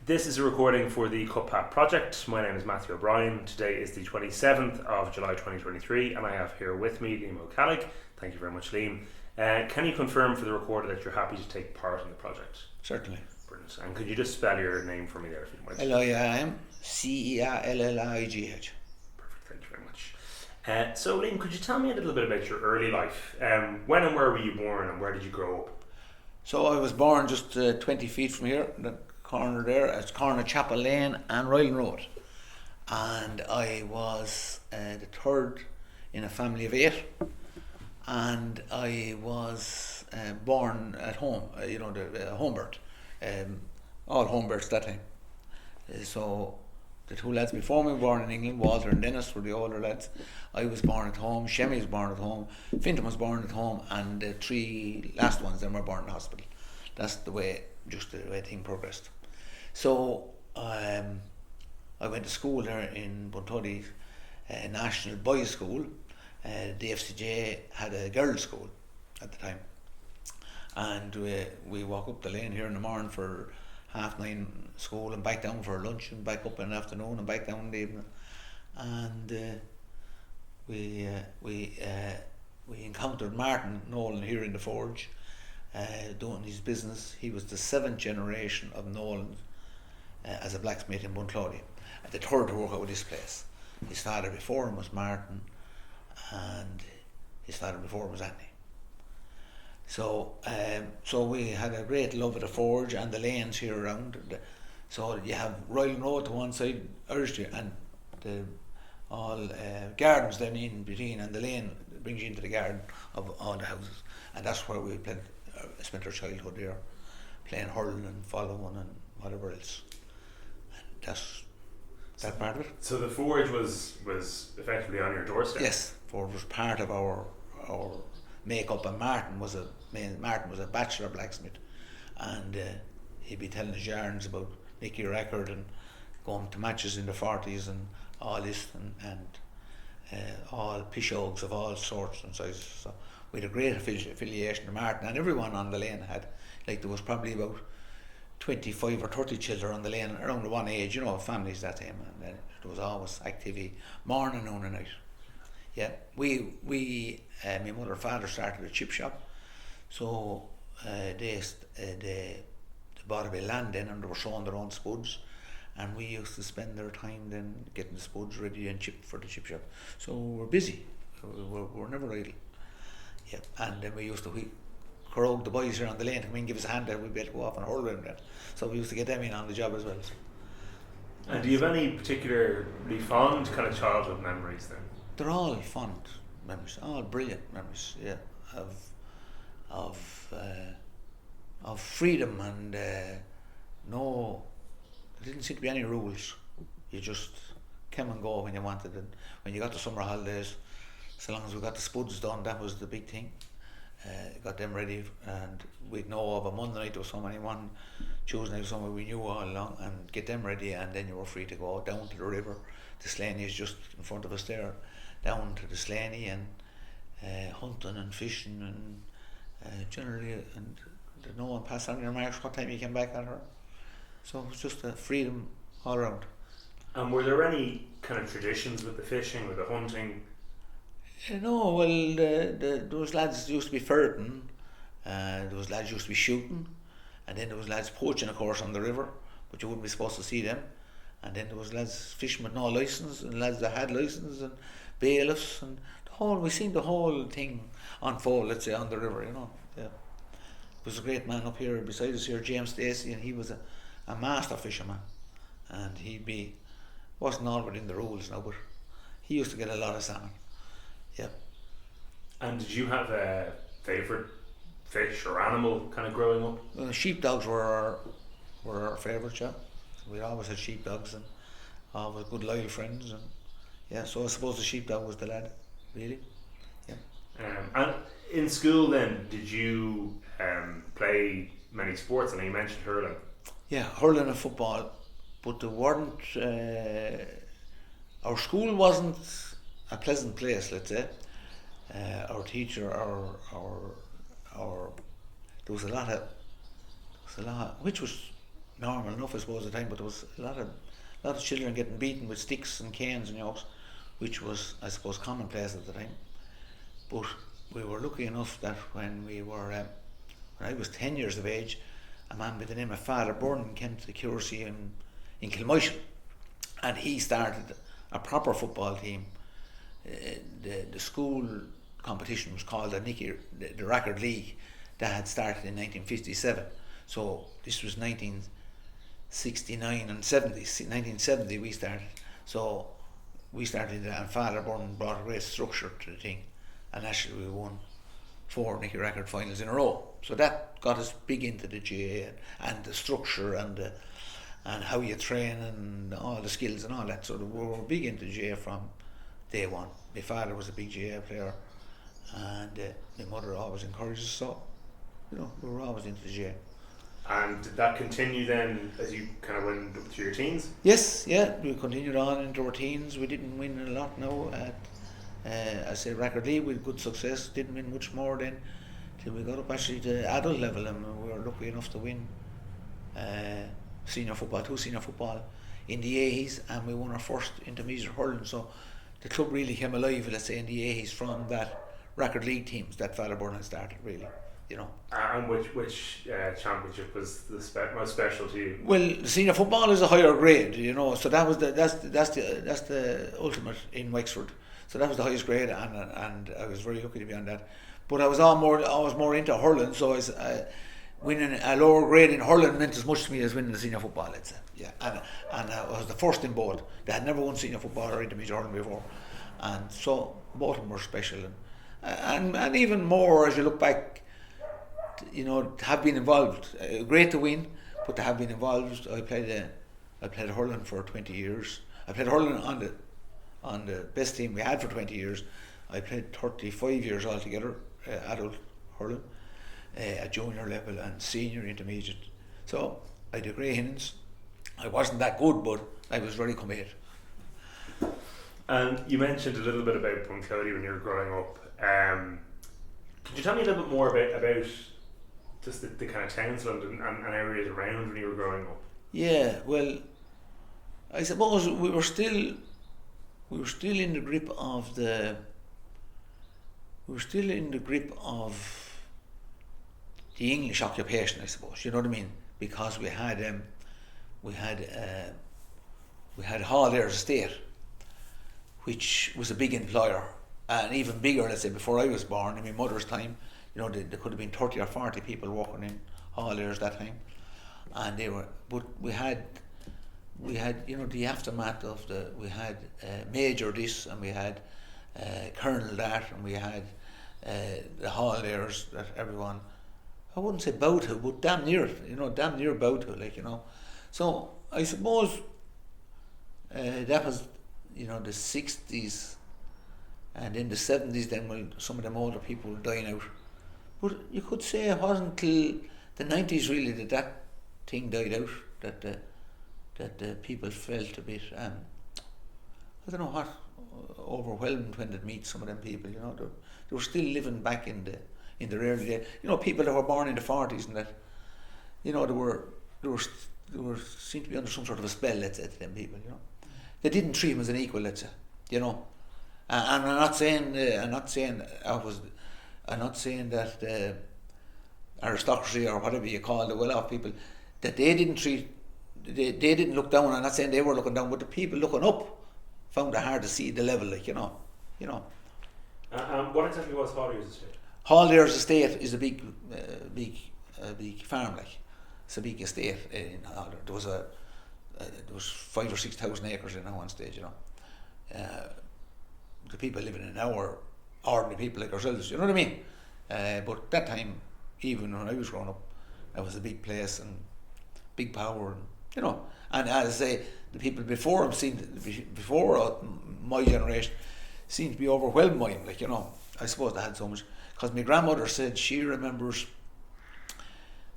This is a recording for the CUPHAT project. My name is Matthew O'Brien. Today is the 27th of July 2023 and I have here with me Liam O'Callagh. Thank you very much, Liam. Can you confirm for the recorder that you're happy to take part in the project? Certainly. Brilliant. And could you just spell your name for me there, if you don't mind? Ceallaigh, Cealligh. Perfect, thank you very much. So Liam, could you tell me a little bit about your early life? When and where were you born and where did you grow up? So I was born just 20 feet from here, the corner there. It's corner Chapel Lane and Ryland Road. And I was the third in a family of 8. And I was born at home, the home birth. All home births that time. So the two lads before me were born in England. Walter and Dennis were the older lads. I was born at home, Shemmy was born at home, Fintan was born at home, and the 3 last ones then were born in hospital. That's the way thing progressed. So I went to school there in Buntuddy, National Boys School. The FCJ had a girls' school at the time, and we walk up the lane here in the morning for 9:30 school and back down for lunch and back up in the afternoon and back down in the evening. And we encountered Martin Nolan here in the forge, doing his business. He was the 7th generation of Nolan as a blacksmith in Bunclody, and the third to work out with this place. His father before him was Martin, and his father before him was Anthony. So we had a great love of the forge and the lanes here around. So you have Ryland Road to one side, Aberystwyth, and all gardens then in between, and the lane brings you into the garden of all the houses. And that's where we spent our childhood there, playing hurling and following and whatever else. And that's that part of it. So the forge was effectively on your doorstep? Yes, forge was part of our make-up, and Martin was a bachelor blacksmith, and he'd be telling us yarns about Nicky Record and going to matches in the 40s and all this, and all pishogues of all sorts and sizes. So we had a great affiliation to Martin, and everyone on the lane had, like, there was probably about 25 or 30 children on the lane around one age, families that time, and there was always activity morning, noon and night. Yeah, we my mother and father started a chip shop, so they bought a bit of land then, and they were showing their own spuds, and we used to spend their time then getting the spuds ready and chipped for the chip shop. So we're busy, we're never idle. Yeah, and then we used to corrode the boys here on the lane to come in and give us a hand, and we'd be able to go off and hurl around that. So we used to get them in on the job as well. And do you have any particularly fond kind of childhood memories then? They're all fond memories, all brilliant memories, yeah, of freedom, and there didn't seem to be any rules. You just came and go when you wanted, and when you got the summer holidays, so long as we got the spuds done, that was the big thing. Got them ready, and we'd know of a Monday night or somebody, one Tuesday night or somewhere we knew all along, and get them ready, and then you were free to go down to the river. The Ceallaigh is just in front of us there, down to the Ceallaigh, and hunting and fishing, and generally, and no one passed on your marks what time you came back at her. So it was just a freedom all around. And were there any kind of traditions with the fishing, with the hunting? No, well, there was lads used to be ferreting, there was lads used to be shooting, and then there was lads poaching, of course, on the river, but you wouldn't be supposed to see them. And then there was lads fishing with no licence, and lads that had licence, and bailiffs, and we seen the whole thing unfold, let's say, on the river, Yeah. There was a great man up here beside us here, James Stacey, and he was a master fisherman, and wasn't all within the rules now, but he used to get a lot of salmon. Yeah. And did you have a favourite fish or animal kind of growing up? Sheepdogs were our favourite, yeah. We always had sheepdogs, and always good loyal friends, and yeah. So I suppose the sheepdog was the lad, really. Yeah. And in school then, did you play many sports? I know you mentioned hurling. Yeah, hurling and football, but there weren't. Our school wasn't a pleasant place, let's say. Our teacher, there was a lot, which was normal enough, I suppose, at the time. But there was a lot of children getting beaten with sticks and canes and yokes, which was, I suppose, commonplace at the time. But we were lucky enough that when I was 10 years of age, a man by the name of Father Byrne came to the curacy in Kilmoishen, and he started a proper football team. The school competition was called the Record League, that had started in 1957. So this was 1969 and 70. 1970 we started. So we started, and Father Byrne brought a great structure to the thing, and actually we won 4 Nicky Record finals in a row. So that got us big into the GA and the structure and how you train and all the skills and all that. So we were big into GA from day one. My father was a big GA player, and my mother always encouraged us. So, we were always into the GA. And did that continue then as you kind of went up to your teens? Yes, yeah, we continued on into our teens. We didn't win a lot now at I say Record League with good success. Didn't win much more then till we got up actually to adult level, and we were lucky enough to win senior football, 2 senior football in the 80s, and we won our first intermediate hurling. So the club really came alive, let's say, in the 80s from that Record League teams that Father Byrne had started, really. And which championship was the most special to you? Well, senior football is a higher grade, so that was that's the ultimate in Wexford. So that was the highest grade, and I was very lucky to be on that. But I was always more into hurling, so winning a lower grade in hurling meant as much to me as winning the senior football, let's say. Yeah, and I was the first in both. They had never won senior football or intermediate hurling before, and so both of them were special, and even more as you look back. To have been involved, great to win, but to have been involved. I played hurling for 20 years. I played hurling on the best team we had for 20 years. I played 35 years altogether, adult hurling, at junior level and senior, intermediate. So I did great innings. I wasn't that good, but I was very committed. And you mentioned a little bit about Bunclody when you were growing up. Could you tell me a little bit more about just the kind of Townsland and areas around when you were growing up? Yeah, well, I suppose we were still in the grip of the English occupation, I suppose. You know what I mean? Because we had Halldairs Estate, which was a big employer, and even bigger, let's say, before I was born, in my mother's time. There could have been 30 or 40 people working in Halldairs that time, and but we had the aftermath of we had Major this, and we had Colonel that, and we had the Halldairs that everyone, I wouldn't say bow to, but damn near it, damn near bow to, So I suppose that was, the 60s, and in the 70s then when some of them older people were dying out. But you could say it wasn't till the 90s really that thing died out, that the people felt a bit, I don't know what, overwhelmed when they meet some of them people. They were still living back in the early days. People that were born in the 40s and that, they were seemed to be under some sort of a spell, let's say, to them people. They didn't treat them as an equal, let's say. And I'm not saying that aristocracy or whatever you call the well-off people, that they didn't look down. I'm not saying they were looking down, but the people looking up found it hard to see the level, What exactly was Halldairs Estate? Halldairs Estate is a big farm, it's a big estate. There was 5,000 or 6,000 acres in one stage. The people living in it now are ordinary people like ourselves, you know what I mean? But that time, even when I was growing up, it was a big place and big power, and as I say, the people before my generation seemed to be overwhelmed by him, I suppose they had so much, because my grandmother said she remembers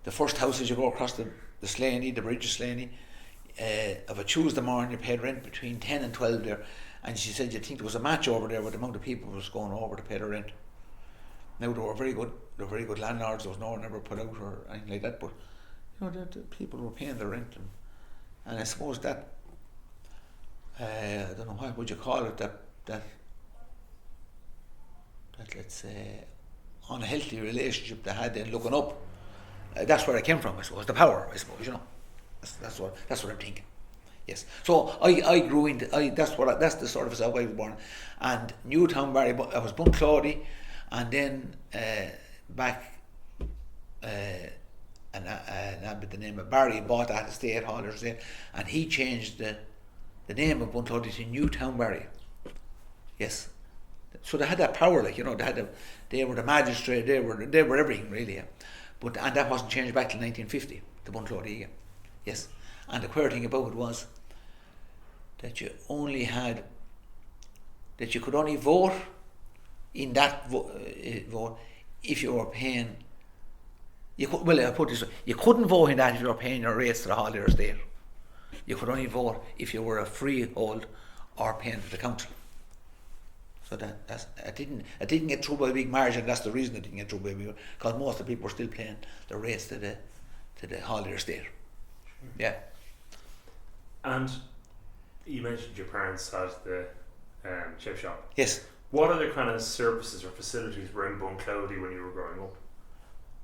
the first house as you go across the Ceallaigh, the bridge of Ceallaigh, of a Tuesday morning you paid rent between 10 and 12 there, and she said you think there was a match over there with the amount of people who was going over to pay the rent. Now they were very good landlords, there was no one ever put out or anything like that, but the people were paying the rent, and I suppose that I don't know what would you call it, that let's say unhealthy relationship they had in looking up. That's where I came from, I suppose. The power, I suppose. That's what I'm thinking. Yes. So I grew into that's the sort of as I was born, and Newtown Barry. I was Bunclody, and then back. And with the name of Barry bought that estate, Hallers Estate, and he changed the name of Bunclody to Newtown Barry. Yes. So they had that power, they were the magistrate, they were everything really. Yeah. And that wasn't changed back till 1950, the Bunclody again. Yes. And the queer thing about it was that you could only vote in that vote if you were paying. I put this way, you couldn't vote in that if you were paying your rates to the Holiday Estate. You could only vote if you were a freehold or paying to the council. So I didn't get through by a big margin. That's the reason I didn't get through by a big margin, because most of the people were still paying the rates to the Holiday Estate. Sure. Yeah. And you mentioned your parents had the chip shop. Yes. What other kind of services or facilities were in Bunclody when you were growing up?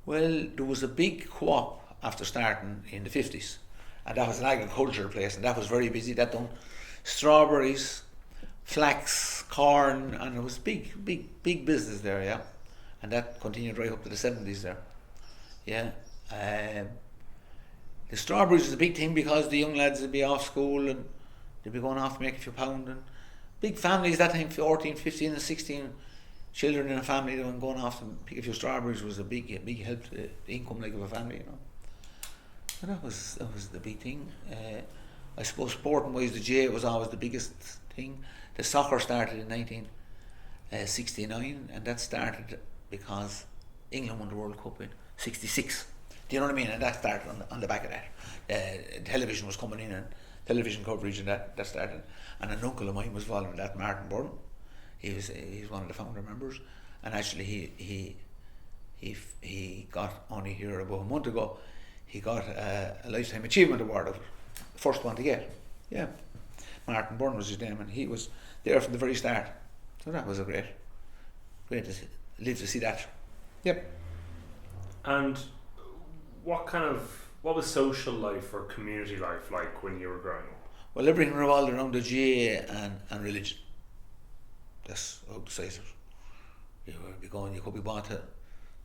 Well, there was a big co-op after starting in the 50s, and that was an agricultural place, and that was very busy. That done strawberries, flax, corn, and it was big business there, yeah. And that continued right up to the 70s there, yeah. The strawberries was a big thing because the young lads would be off school and they'd be going off to make a few pound, and big families that time, 14, 15 and 16 children in a family that were going off to pick a few strawberries was a big help to the income of a family, So that was the big thing. I suppose sporting wise, the J was always the biggest thing. The soccer started in 1969, and that started because England won the World Cup in '66. Do you know what I mean? And that started on the back of that. Television was coming in, and television coverage, and that started. And an uncle of mine was involved in that, Martin Byrne. He's one of the founder members, and actually he got, only here about a month ago, he got a Lifetime Achievement Award of it. First one to get. Yeah. Martin Byrne was his name, and he was there from the very start. So that was a great to live to see that. Yep. And what was social life or community life like when you were growing up? Well, everything revolved around the GA and religion. That's how to say it. You could be bought to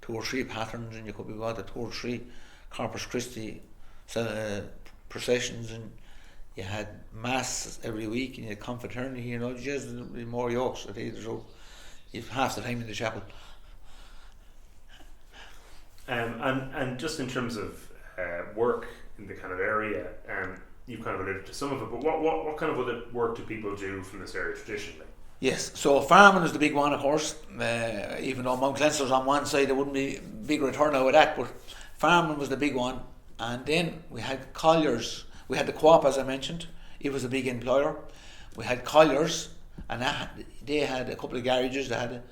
2 or 3 patterns, and you could be bought to 2 or 3 Corpus Christi processions, and you had mass every week, and you had confraternity, just more yokes at either, so you've half the time in the chapel. And just in terms of work in the kind of area, you've kind of alluded to some of it, but what kind of other work do people do from this area traditionally? Yes, so farming is the big one, of course. Even though Mount Leinster's on one side, there wouldn't be big return out of that, but farming was the big one. And then we had colliers. We had the co-op, as I mentioned. It was a big employer. We had colliers, and they had a couple of garages. They had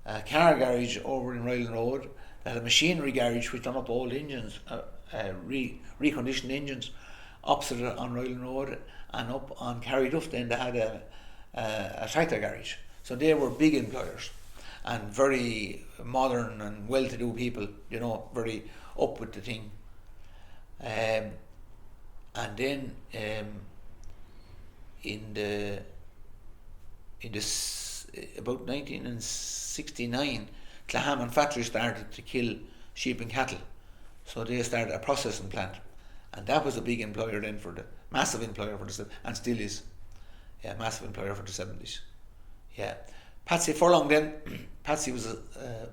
a car garage over in Ryland Road. They had a machinery garage which done up old engines, reconditioned engines, opposite on Ryland Road, and up on Carryduff then they had a tractor garage. So they were big employers and very modern and well-to-do people, very up with the thing. And then about 1969, Clahaman factory started to kill sheep and cattle, so they started a processing plant, and that was a big employer then massive employer for the, and still is, massive employer for the 70s. Yeah, Patsy Furlong then. Patsy was a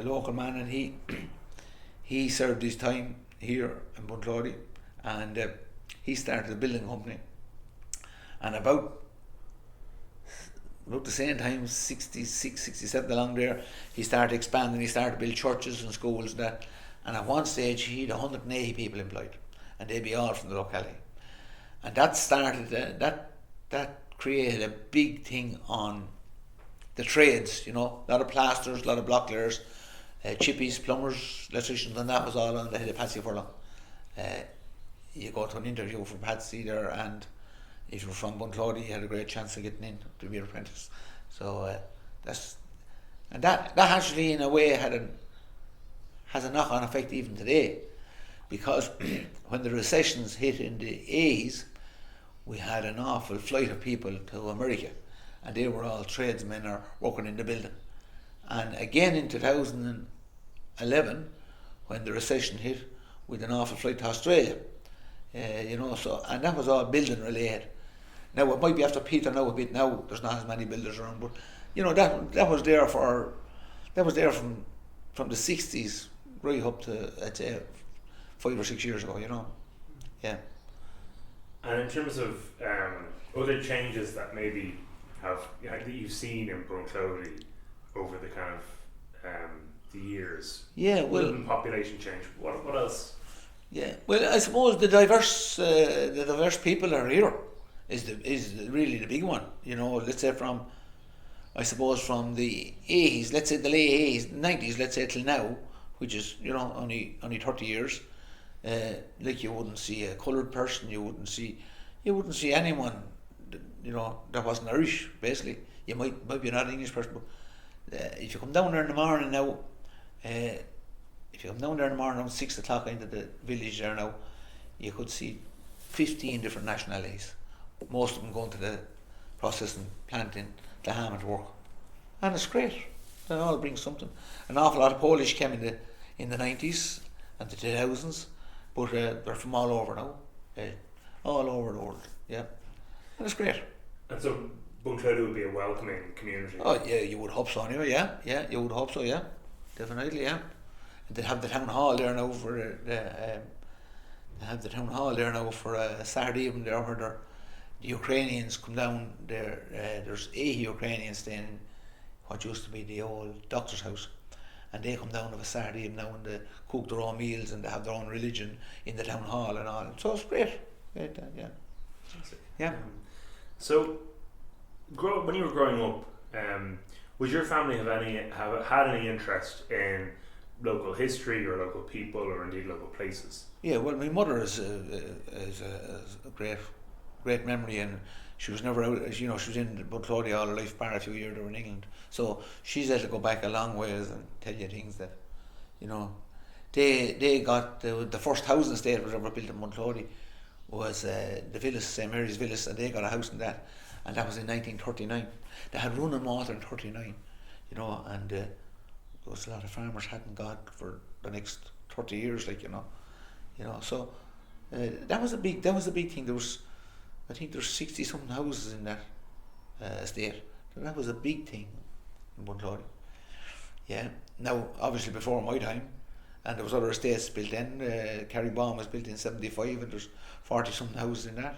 local man, and he served his time here in Bunclody, and he started a building company, and about the same time, 66, 67 along there, he started expanding. He started to build churches and schools and that, and at one stage he had 180 people employed, and they'd be all from the locality, and that started that created a big thing on the trades, a lot of plasters, a lot of block layers, chippies, plumbers, electricians, and that was all on the head of Patsy Furlong. you go to an interview for Patsy there, and if you're from Bunclody, you had a great chance of getting in to be an apprentice. So that actually in a way has a knock-on effect even today, because when the recessions hit in the 80s, we had an awful flight of people to America, and they were all tradesmen or working in the building. And again in 2011, when the recession hit, with an awful flight to Australia, so, and that was all building related. Now it might be after Peter now a bit. Now there's not as many builders around, but that was there from the 60s right up to, I'd say, 5 or 6 years ago. Yeah. And in terms of other changes that maybe that you've seen in Bunclody over the kind of the years, well, population change. What else? Yeah, well, I suppose the diverse people are here is really the big one. Let's say from the 80s, let's say the late 80s, 90s, let's say till now, which is only 30 years. Like you wouldn't see a coloured person, you wouldn't see anyone, that wasn't Irish. Basically, you might be not an English person, but if you come down there in the morning now, around 6 o'clock into the village there now, you could see 15 different nationalities. Most of them going to the processing plant in the Hammond work, and it's great. They all bring something. An awful lot of Polish came in the 90s and the 2000s, but they're from all over now, all over the world. Yeah, and it's great. And so Bunclody would be a welcoming community. Oh yeah, you would hope so anyway. Yeah, you would hope so. Yeah, definitely. Yeah. They have the town hall there now for a Saturday evening there, where the Ukrainians come down there. There's 80 Ukrainians staying in what used to be the old doctor's house, and they come down on a Saturday evening now, and they cook their own meals, and they have their own religion in the town hall and all. So it's great. Yeah. So, when you were growing up, would your family have had any interest in local history or local people or indeed local places? Yeah, well, my mother is a great memory, and she was never out. She was in Bunclody all her life, bar a few years over in England. So she's able to go back a long ways and tell you things that, they got the first housing estate was ever built in Bunclody was the Villas, St Mary's Villas, and they got a house in that, and that was in 1939. They had running water in 39, and there was a lot of farmers hadn't got for the next 30 years, so that was a big thing. I think there's 60 something houses in that estate. So that was a big thing in Bunclody. Yeah. Now, obviously, before my time, and there was other estates built in. Carrybaum was built in 75, and there's 40 something houses in that.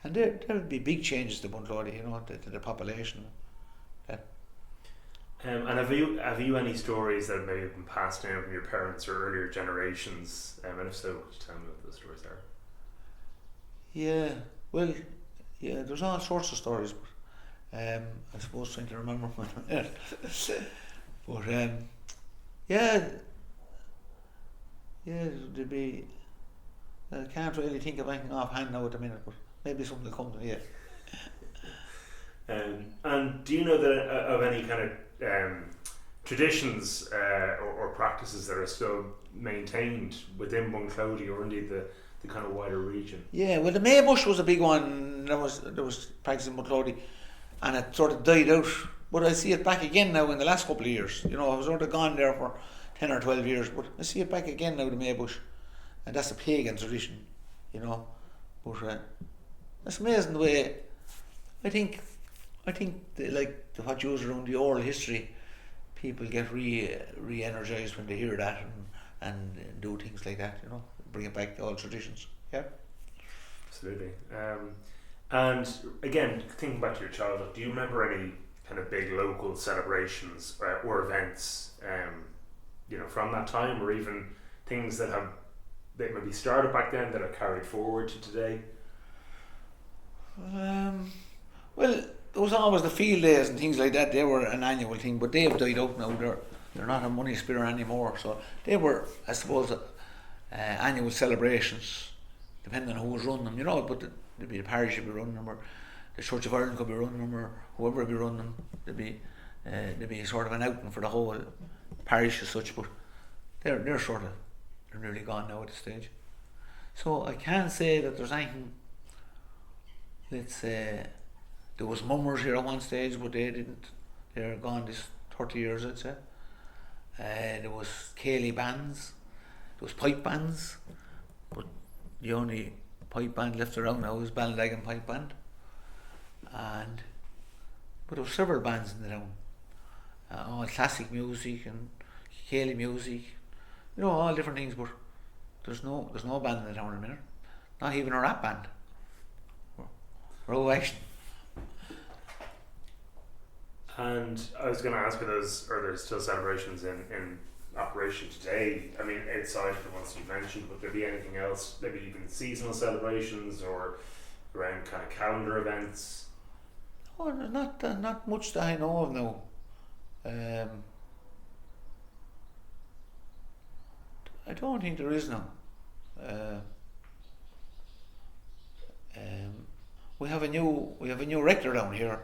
And there would be big changes to Bunclody, to the population. And have you any stories that maybe have been passed down from your parents or earlier generations? And if so, could you tell me what those stories are? Yeah, well, there's all sorts of stories, but I suppose trying to remember one. But there'd be. I can't really think of anything offhand now at the minute, but maybe something will come to me. And do you know that of any kind of traditions or practices that are still maintained within Bunclody or indeed the kind of wider region? Yeah, well, the Maybush was a big one. There was practice in Bunclody, and it sort of died out. But I see it back again now in the last couple of years. I was sort of gone there for 10 or 12 years, but I see it back again now, the Maybush, and that's a pagan tradition, But it's amazing the way. I think what goes around the oral history, people get re-energized when they hear that and do things like that, bring it back to old traditions. Yeah, absolutely. And again, thinking back to your childhood, do you remember any kind of big local celebrations or events, from that time, or even things that maybe started back then that are carried forward to today? Well, there was always the field days and things like that. They were an annual thing, but they have died out now. They're not a money spinner anymore. So they were, I suppose, annual celebrations, depending on who was running them, but there'd be the parish would be running them, or the Church of Ireland could be running them, or whoever would be running them. There'd be sort of an outing for the whole parish as such, but they're nearly gone now at this stage. So I can't say that there's anything. Let's say there was mummers here at one stage, but they didn't. They're gone this 30 years, I'd say. There was Ceallaigh bands, there was pipe bands, but the only pipe band left around now is Ballylagan Pipe Band. But there were several bands in the town. All classic music and Ceallaigh music, all different things, but there's no band in the town in a minute. Not even a rap band. We're all action. And I was going to ask, are there still celebrations in operation today? I mean, outside of the ones you mentioned, would there be anything else? Maybe even seasonal celebrations or around kind of calendar events? Oh, not much that I know of now. I don't think there is now. We have a new rector down here,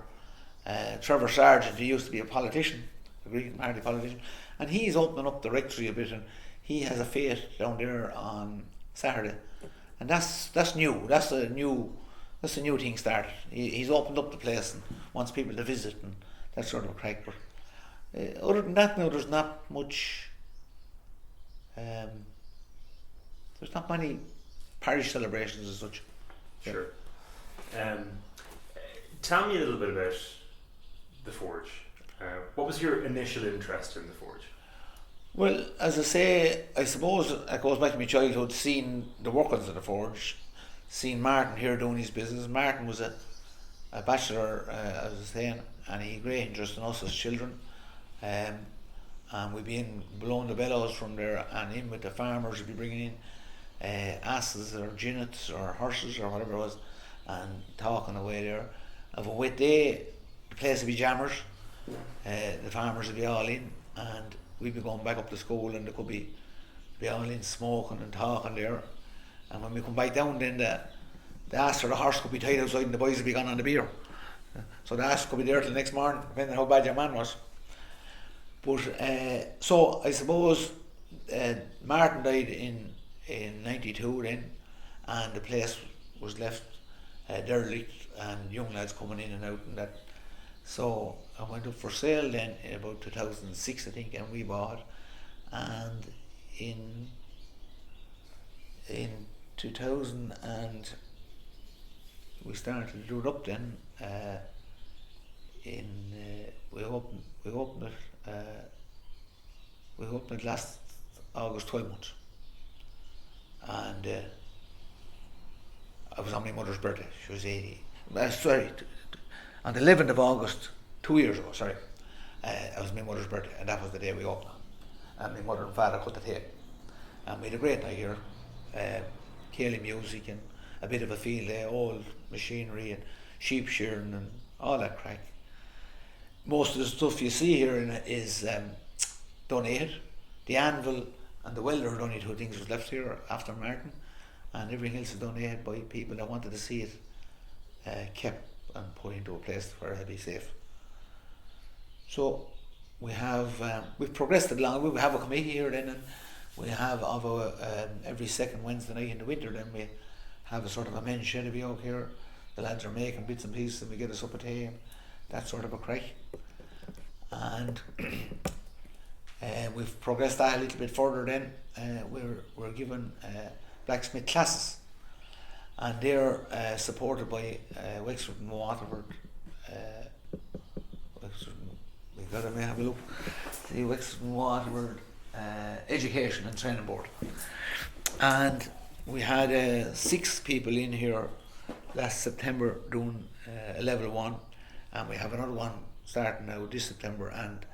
Trevor Sargent. He used to be a politician, a Green Party politician, and he's opening up the rectory a bit, and he has a fete down there on Saturday, and that's new. That's a new thing started. He's opened up the place and wants people to visit and that sort of crack. But other than that, now there's not much. There's not many parish celebrations as such. Sure. Tell me a little bit about the forge. What was your initial interest in the forge? Well, as I say, I suppose it goes back to my childhood, seeing the workings of the forge, seeing Martin here doing his business. Martin was a bachelor, as I was saying, and he had great interest in us as children. And we'd be in blowing the bellows from there, and in with the farmers, we'd be bringing in asses or ginnets or horses or whatever it was, and talking away there. Of a wet day, the place would be jammers, the farmers would be all in, and we'd be going back up to school, and they could be all in smoking and talking there. And when we come back down, then the ass or the horse could be tied outside, and the boys would be gone on the beer. So the ass could be there till the next morning, depending on how bad your man was. But so I suppose Martin died in 92 then, and the place was left derelict, and young lads coming in and out and that. So I went up for sale then in about 2006, I think, and we bought. And in 2000 and we started to do it up then. We opened it last August, 12 months, and I was on my mother's birthday. She was 80. On the 11th of August, 2 years ago. It was my mother's birthday, and that was the day we opened. And my mother and father cut the tape, and we had a great night here. Ceallaigh music and a bit of a field day, old machinery and sheep shearing and all that crack. Most of the stuff you see here is donated. The anvil and the welder are the only two things was left here after Martin, and everything else is donated by people that wanted to see it kept and put into a place where it'd be safe. So we've progressed it along. We have a committee here then, and we have every second Wednesday night in the winter then we have a sort of a men's shed out here. The lads are making bits and pieces, and we get us up a tea and that sort of a crack. And we've progressed that a little bit further then. We're given blacksmith classes, and they're supported by Wexford and Waterford. We've got to have a look. The Wexford and Waterford Education and Training Board. And we had 6 people in here last September doing a level 1, and we have another one starting now this September, and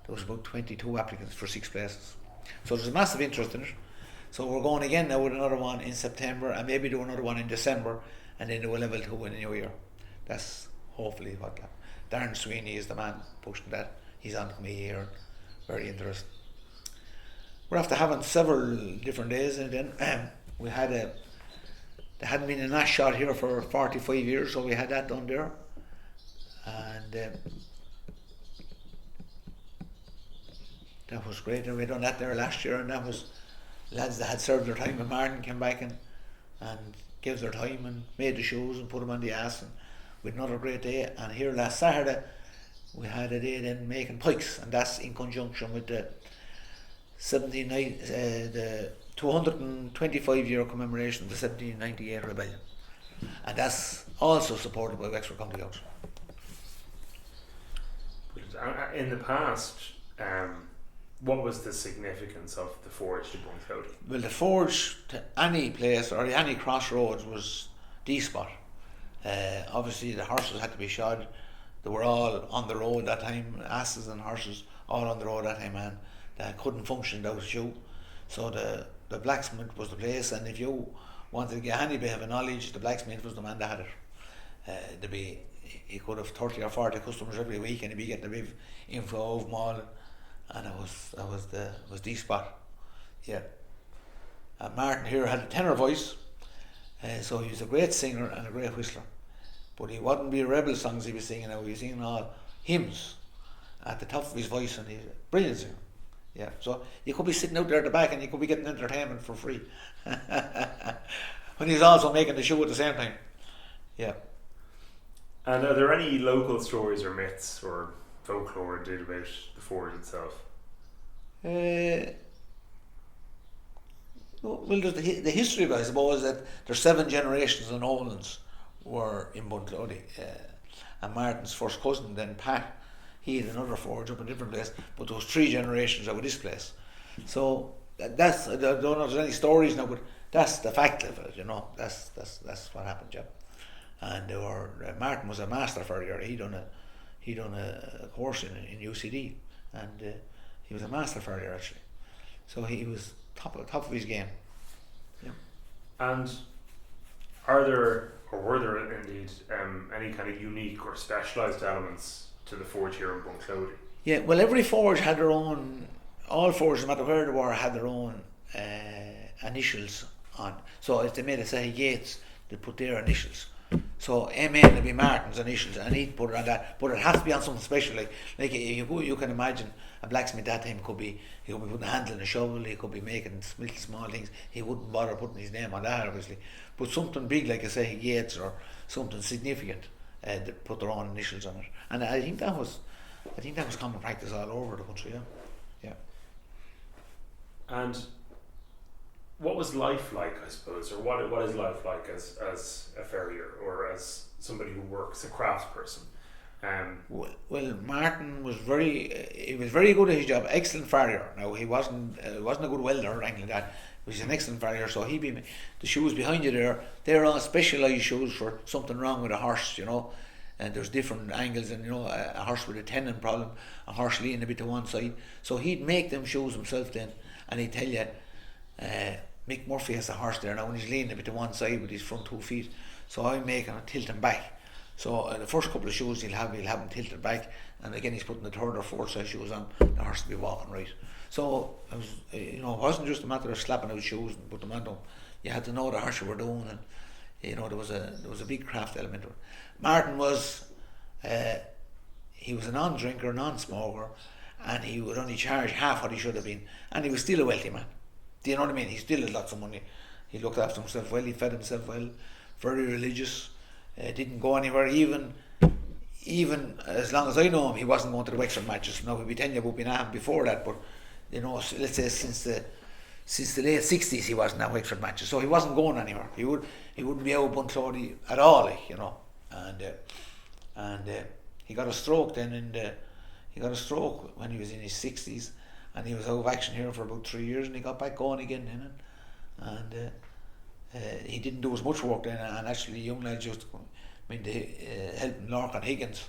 there was about 22 applicants for 6 places. So there's a massive interest in it. So we're going again now with another one in September, and maybe do another one in December, and then do a level 2 in the new year. That's hopefully what Darren Sweeney is the man pushing that. He's on me here, very interesting. we're after having several different days, and then we had there hadn't been a Nash shot here for 45 years, so we had that done there, and that was great. And we done that there last year, and that was lads that had served their time in Martin came back and gave their time and made the shows and put them on the ass, and we had another great day. And here last Saturday we had a day then making pikes, and that's in conjunction with the 225-year commemoration of the 1798 rebellion, and that's also supported by Wexford County Council. In the past, what was the significance of the forge to Bunclody? Well, the forge to any place or any crossroads was the spot. Obviously the horses had to be shod. They were all on the road that time, asses and horses all on the road that time, and they couldn't function without a shoe. So the blacksmith was the place, and if you wanted to get any bit of a knowledge, the blacksmith was the man that had it. He could have 30 or 40 customers every week, and he'd be getting a bit of info of them all, and it was the spot. Yeah. Martin here had a tenor voice, so he was a great singer and a great whistler, but he wouldn't be rebel songs he was singing now. He was singing all hymns at the top of his voice, and he's a brilliant singer. Yeah, so you could be sitting out there at the back and you could be getting entertainment for free. When he's also making the show at the same time. Yeah. And are there any local stories or myths or folklore indeed about the forge itself? Well, there's the history of it, I suppose, that there's 7 generations of Nolans were in Bunclody. And Martin's first cousin, then Pat, he had another forge up in a different place, but there was 3 generations out of this place. So that's, I don't know if there's any stories now, but that's the fact of it, you know. That's what happened, yeah. And there were Martin was a master farrier. He done a course in UCD, and he was a master farrier actually. So he was top of his game. Yeah. And are there, or were there indeed, any kind of unique or specialised elements to the forge here in Bunclody? Yeah, well, every forge had their own. All forges, no matter where they were, had their own initials on. So if they made a Ceallaigh gates, they put their initials. So MN would be Martin's initials, and he'd put it on that. But it has to be on something special, like you can imagine a blacksmith that time he could be putting a handle in a shovel, he could be making little small things. He wouldn't bother putting his name on that, obviously. But something big like a Ceallaigh gates or something significant, they put their own initials on it. And I think that was common practice all over the country. Yeah. And what was life like, I suppose, or what is life like as a farrier or as somebody who works, a craftsperson? Well, Martin was very good at his job, excellent farrier. Now he wasn't a good welder or anything like that. He was an excellent farrier. So the shoes behind you there, they're all specialised shoes for something wrong with a horse, you know. And there's different angles, and you know, a horse with a tendon problem, a horse leaning a bit to one side. So he'd make them shoes himself then, and he'd tell you, Mick Murphy has a horse there now, and he's leaning a bit to one side with his front 2 feet. So I'm making him tilt him back. So the first couple of shoes he'll have him tilted back, and again he's putting the 3rd or 4th size shoes on. The horse will be walking right. So it wasn't just a matter of slapping out shoes and putting them on them. You had to know the horse you were doing, and there was a big craft element to it. Martin was he was a non-drinker, non-smoker, and he would only charge half what he should have been, and he was still a wealthy man. Do you know what I mean? He still had lots of money. He looked after himself well, he fed himself well, very religious, didn't go anywhere, even as long as I know him, he wasn't going to the Wexford matches. Now, we'd be telling you about Binaham before that, but let's say since the late 60s he wasn't at Wexford matches, so he wasn't going anywhere. He wouldn't be out Bunclody at all, and he got a stroke then, he got a stroke when he was in his 60s, and he was out of action here for about 3 years, and he got back going again then, and he didn't do as much work then, and actually young lads used to come in to help Lorcan Higgins.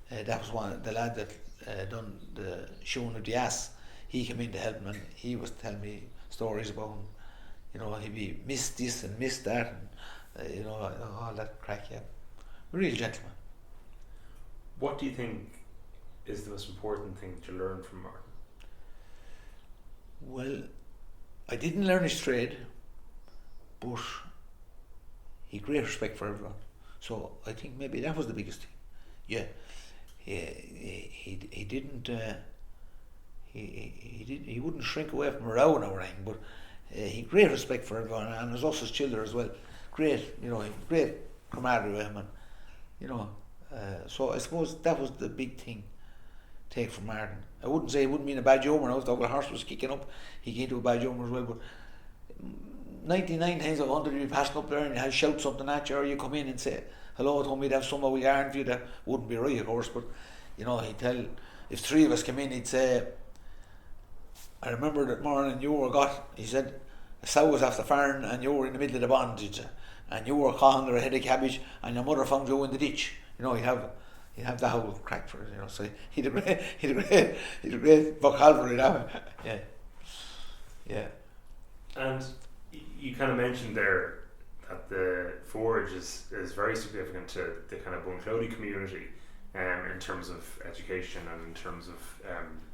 That was the lad that done the shoeing of the ass. He came in to help him, and he was telling me stories about him. He missed this and missed that, and all that crack. Yeah, a real gentleman. What do you think is the most important thing to learn from Martin? Well, I didn't learn his trade, but he had great respect for everyone. So I think maybe that was the biggest thing. Yeah, he didn't. He wouldn't shrink away from a row or anything, but he had great respect for everyone, and as us as children as well. Great, great camaraderie with him, and so I suppose that was the big thing. Take from Martin. I wouldn't say he wouldn't be in a bad humour now. If the horse was kicking up, he came to a bad humour as well. But 99 times out of 100, you'd be passing up there and he'd shout something at you, or you come in and say, "Hello, told me to have somewhere we yarn for you." That wouldn't be right, of course. But he'd tell. If three of us came in, he'd say, "I remember that morning you were got." He said, "A sow was off the farm and you were in the middle of the bond, and you were calling her a head of cabbage, and your mother found you in the ditch." He'd have the whole crack for it, So he'd a great vocabulary that way. Yeah. And you kind of mentioned there that the forge is very significant to the kind of Bunclody community, in terms of education and in terms of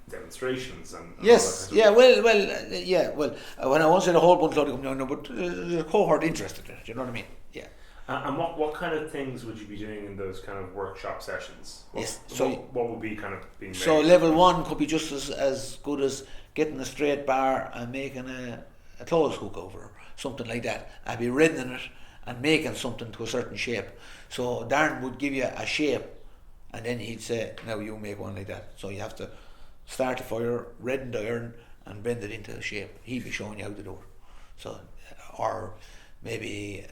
demonstrations and yes, all that kind of well, when I won't say the whole Bunclody community, but there's a cohort interested in it. You know what I mean? Yeah. And what kind of things would you be doing in those kind of workshop sessions? What would be kind of being made? So level 1 could be just as good as getting a straight bar and making a clothes hook over, something like that. I'd be reddening it and making something to a certain shape. So Darren would give you a shape, and then he'd say, "Now you make one like that." So you have to start the fire, redden the iron, and bend it into a shape. He'd be showing you how to do it. So, or maybe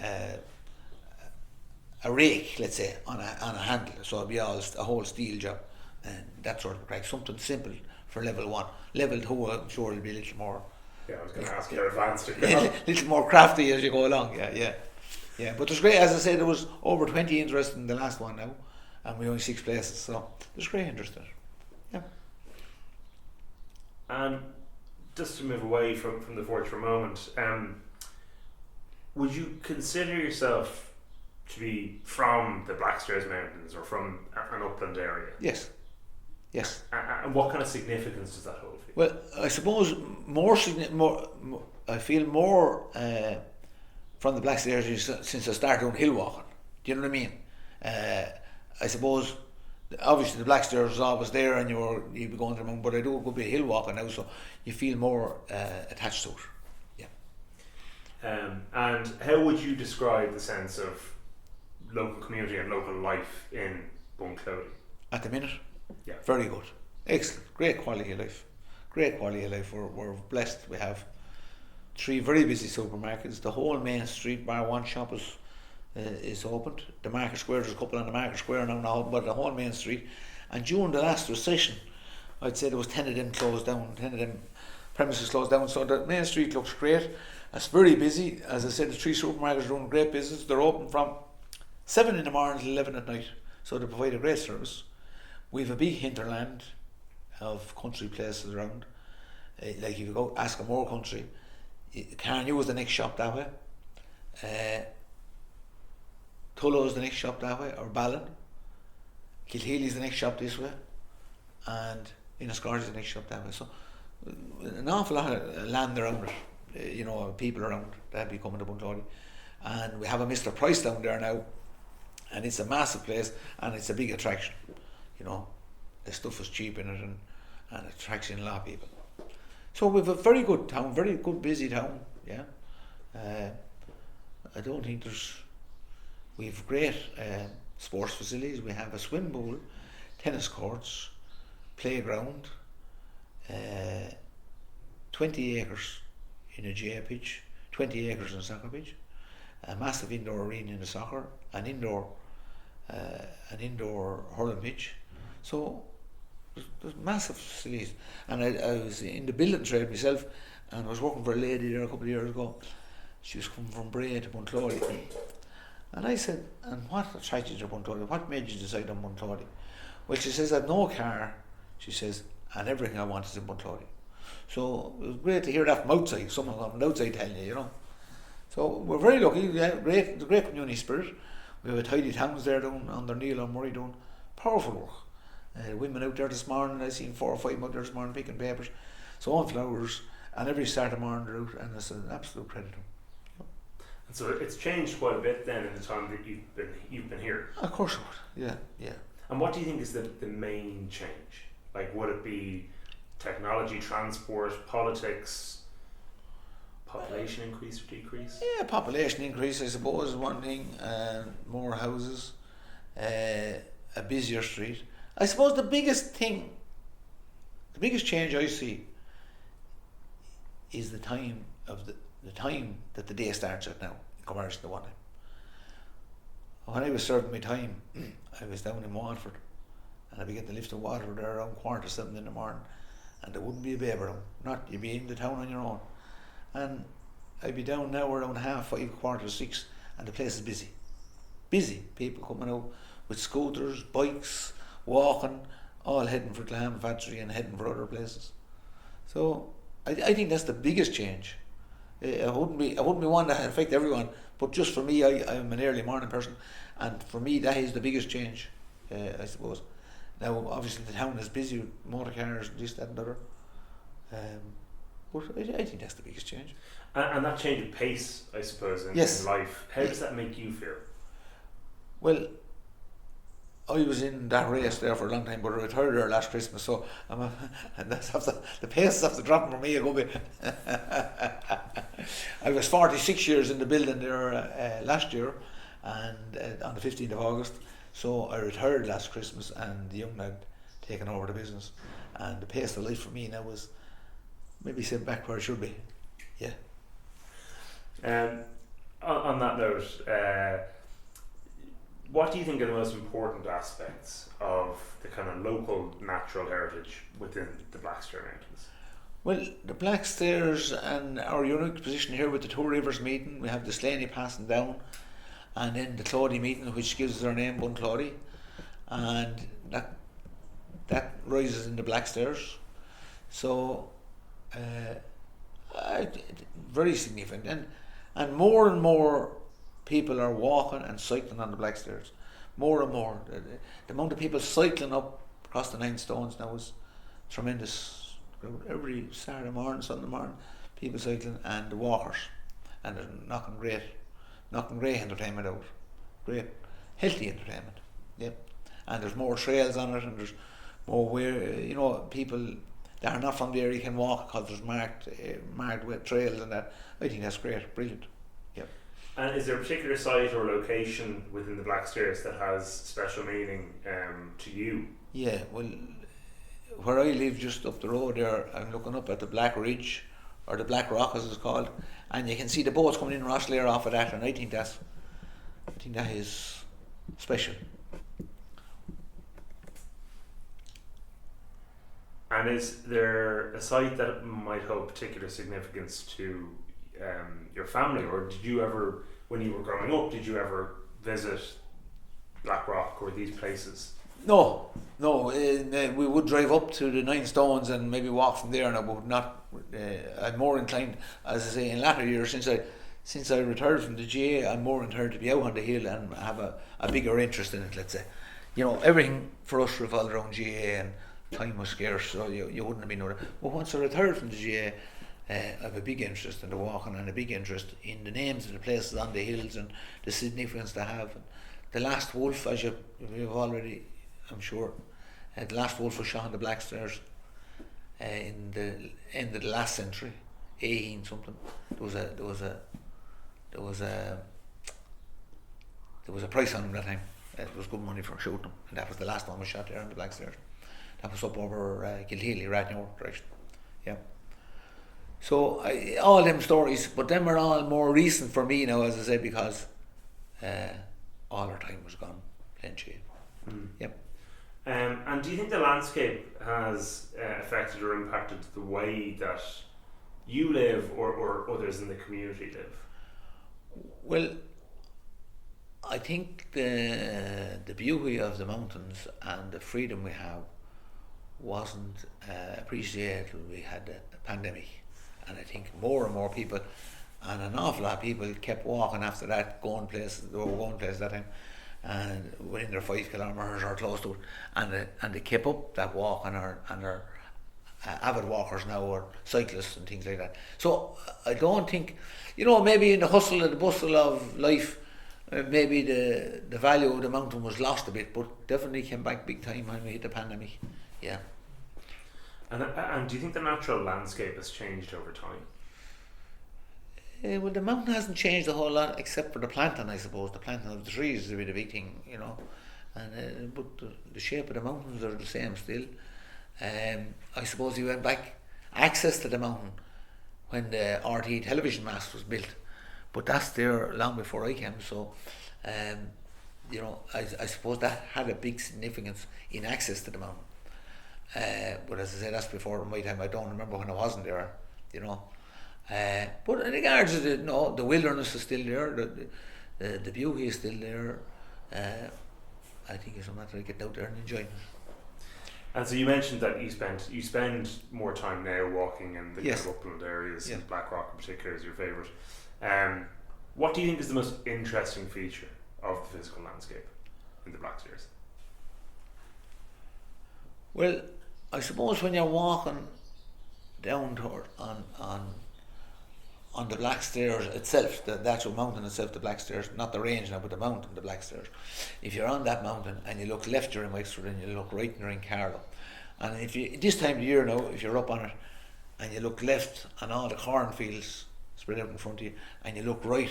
a rake, let's say, on a handle, so it'd be a whole steel job, and that sort of crack. Something simple for level 1. Level 2, I'm sure it'll be a little more. Yeah, I was going to ask you how advanced it little more crafty as you go along. Yeah. But there's great, as I said, there was over 20 interested in the last one now, and we only 6 places, so there's great interest in it. Yeah. And just to move away from the forge for a moment, would you consider yourself to be from the Blackstairs Mountains or from an upland area? Yes. And what kind of significance does that hold for you? Well, I suppose I feel more from the Blackstairs since I started doing hill walking. Do you know what I mean? I suppose obviously the Blackstairs was always there, and you'd be going to them, but I do a good bit of hill walking now, so you feel more attached to it. Yeah. And how would you describe the sense of local community and local life in Bunclody? At the minute? Yeah. Very good. Excellent. Great quality of life. We're blessed. We have 3 very busy supermarkets. The whole main street, bar one shop, is opened. The Market Square, there's a couple on the Market Square now, but the whole main street. And during the last recession, I'd say there was 10 of them closed down, 10 of them premises closed down. So the main street looks great. It's very busy. As I said, the 3 supermarkets are doing great business. They're open from 7 in the morning till 11 at night. So they provide a great service. We have a big hinterland of country places around. Like if you go Askamore country, Carnew is the next shop that way. Tullow is the next shop that way, or Ballin. Kilhealy is the next shop this way, and Inniscarr is the next shop that way. So an awful lot of land around it, people around that be coming to Bunclody. And we have a Mr. Price down there now, and it's a massive place, and it's a big attraction. The stuff is cheap in it, and it attracts in a lot of people. So we've a very good town, very good busy town. Yeah. I don't think we've great sports facilities. We have a swimming pool, tennis courts, playground, 20 acres in a GA pitch, 20 acres in a soccer pitch, a massive indoor arena in the soccer, an indoor hurling pitch. So there's massive facilities. And I was in the building trade myself, and I was working for a lady there a couple of years ago. She was coming from Bray to Bunclody, and I said, "And what attracted you to Bunclody? What made you decide on Bunclody?" Well, she says, "I've no car," she says, "and everything I want is in Bunclody." So it was great to hear that from outside, someone from outside telling you, So we're very lucky. We have the great community spirit. We have a tidy towns there down under Neil and Murray doing powerful work. Women out there this morning, I seen 4 or 5 out there this morning picking papers, sowing flowers. And every Saturday morning they're out, and it's an absolute credit to them. And so it's changed quite a bit then in the time that you've been here. Of course it would. Yeah, yeah. And what do you think is the main change? Like, would it be technology, transport, politics, population increase or decrease? Yeah, population increase, I suppose, is one thing. More houses, a busier street. I suppose the biggest change I see is the time that the day starts at now in comparison to one time. When I was serving my time, I was down in Waterford, and I'd be getting the lift of water there around 7:15 in the morning, and there wouldn't be a baby around. You'd be in the town on your own. And I'd be down now around 5:30, 6:15, and the place is busy. Busy. People coming out with scooters, bikes, walking, all heading for Claham Factory and heading for other places. So I think that's the biggest change. I wouldn't be one that affect everyone, but just for me, I'm an early morning person, and for me that is the biggest change, I suppose. Now obviously the town is busy with motor cars, this, that and other, but I think that's the biggest change. And that change of pace, I suppose, in life, how does that make you feel? Well, I was in that race there for a long time, but I retired there last Christmas, so and that's the pace is after dropping for me a good bit. I was 46 years in the building there last year, and on the 15th of August, so I retired last Christmas, and the young lad taken over the business, and the pace of life for me now was maybe set back where it should be. Yeah. On that note, what do you think are the most important aspects of the kind of local natural heritage within the Blackstairs Mountains? Well, the Blackstairs and our unique position here with the two rivers meeting, we have the Ceallaigh passing down, and then the Cloddy meeting, which gives us our name, Bun Cloddy, and that rises in the Blackstairs. So, very significant, and more people are walking and cycling on the Blackstairs. More and more. The amount of people cycling up across the Nine Stones now is tremendous. Every Saturday morning, Sunday morning, people cycling, and the walkers, and they're knocking great entertainment out. Great, healthy entertainment. Yep. And there's more trails on it, and there's more where people that are not from the area can walk because there's marked with trails and that. I think that's great, brilliant. Yep. And is there a particular site or location within the Blackstairs that has special meaning to you? Yeah, well, where I live just up the road there, I'm looking up at the Black Ridge, or the Black Rock as it's called, and you can see the boats coming in Rosslare off of that, and I think that is special. And is there a site that might hold particular significance to your family, or did you ever, when you were growing up, did you ever visit Blackrock or these places? No. We would drive up to the Nine Stones and maybe walk from there, and I would not. I'm more inclined, as I say, in latter years, since I retired from the GA, I'm more inclined to be out on the hill and have a bigger interest in it. Let's say, everything for us revolved around GA, and time was scarce, so you wouldn't have been over. But once I retired from the GA, I have a big interest in the walking and a big interest in the names of the places on the hills and the significance they have. And the last wolf, as you've already, I'm sure, the last wolf was shot in the Blackstairs in the end of the last century, 18 something. There was a price on him that time. It was good money for shooting him, and that was the last one was shot there in the Blackstairs. That was up over Kilhealy, Radnor direction. Yeah. So all them stories, but them are all more recent for me now, as I say, because all our time was gone playing shade. Yep. And do you think the landscape has affected or impacted the way that you live or others in the community live? Well, I think the beauty of the mountains and the freedom we have wasn't appreciated when we had the pandemic, and I think more and more people, and an awful lot of people, kept walking after that, going places. They were going places that time, and within their 5 kilometres or close to it, and they kept up that walk and avid walkers now, or cyclists and things like that. So I don't think, maybe in the hustle and the bustle of life, maybe the value of the mountain was lost a bit, but definitely came back big time when we hit the pandemic. Yeah. And do you think the natural landscape has changed over time? Well, the mountain hasn't changed a whole lot, except for the planting, I suppose. The planting of the trees is a bit a big thing, And but the shape of the mountains are the same still. I suppose you went back access to the mountain when the RTE television mast was built, but that's there long before I came. So, I suppose that had a big significance in access to the mountain. But as I say, that's before my time. I don't remember when I wasn't there. But in regards to the wilderness is still there. The beauty is still there. I think it's a matter of getting out there and enjoying it. And so you mentioned that you spend more time now walking in the Yes. kind of upland areas, Yeah. and Blackrock in particular is your favourite. What do you think is the most interesting feature of the physical landscape in the Blackstairs? Well, I suppose when you're walking down toward on the Blackstairs itself, the actual mountain itself, the Blackstairs, not the range now, but the mountain, the Blackstairs. If you're on that mountain and you look left, you're in Wexford, and you look right, you're in Carlow. And if you this time of year now, if you're up on it and you look left and all the cornfields spread out in front of you, and you look right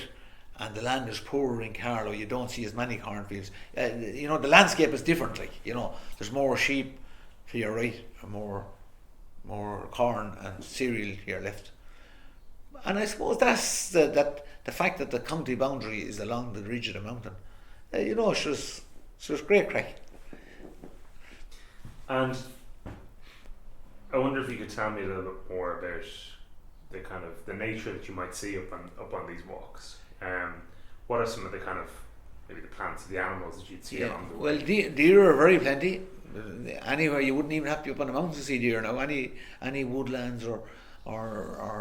and the land is poorer in Carlow, you don't see as many cornfields. The landscape is different. There's more sheep to your right, and more corn and cereal to your left. And I suppose that's the fact that the county boundary is along the ridge of the mountain. It's just great crack. And I wonder if you could tell me a little bit more about the kind of the nature that you might see up on these walks. What are some of the kind of maybe the plants, the animals that you'd see along the way? Well, deer are very plenty. Anywhere you wouldn't even have to be up on the mountain to see deer now. Any woodlands or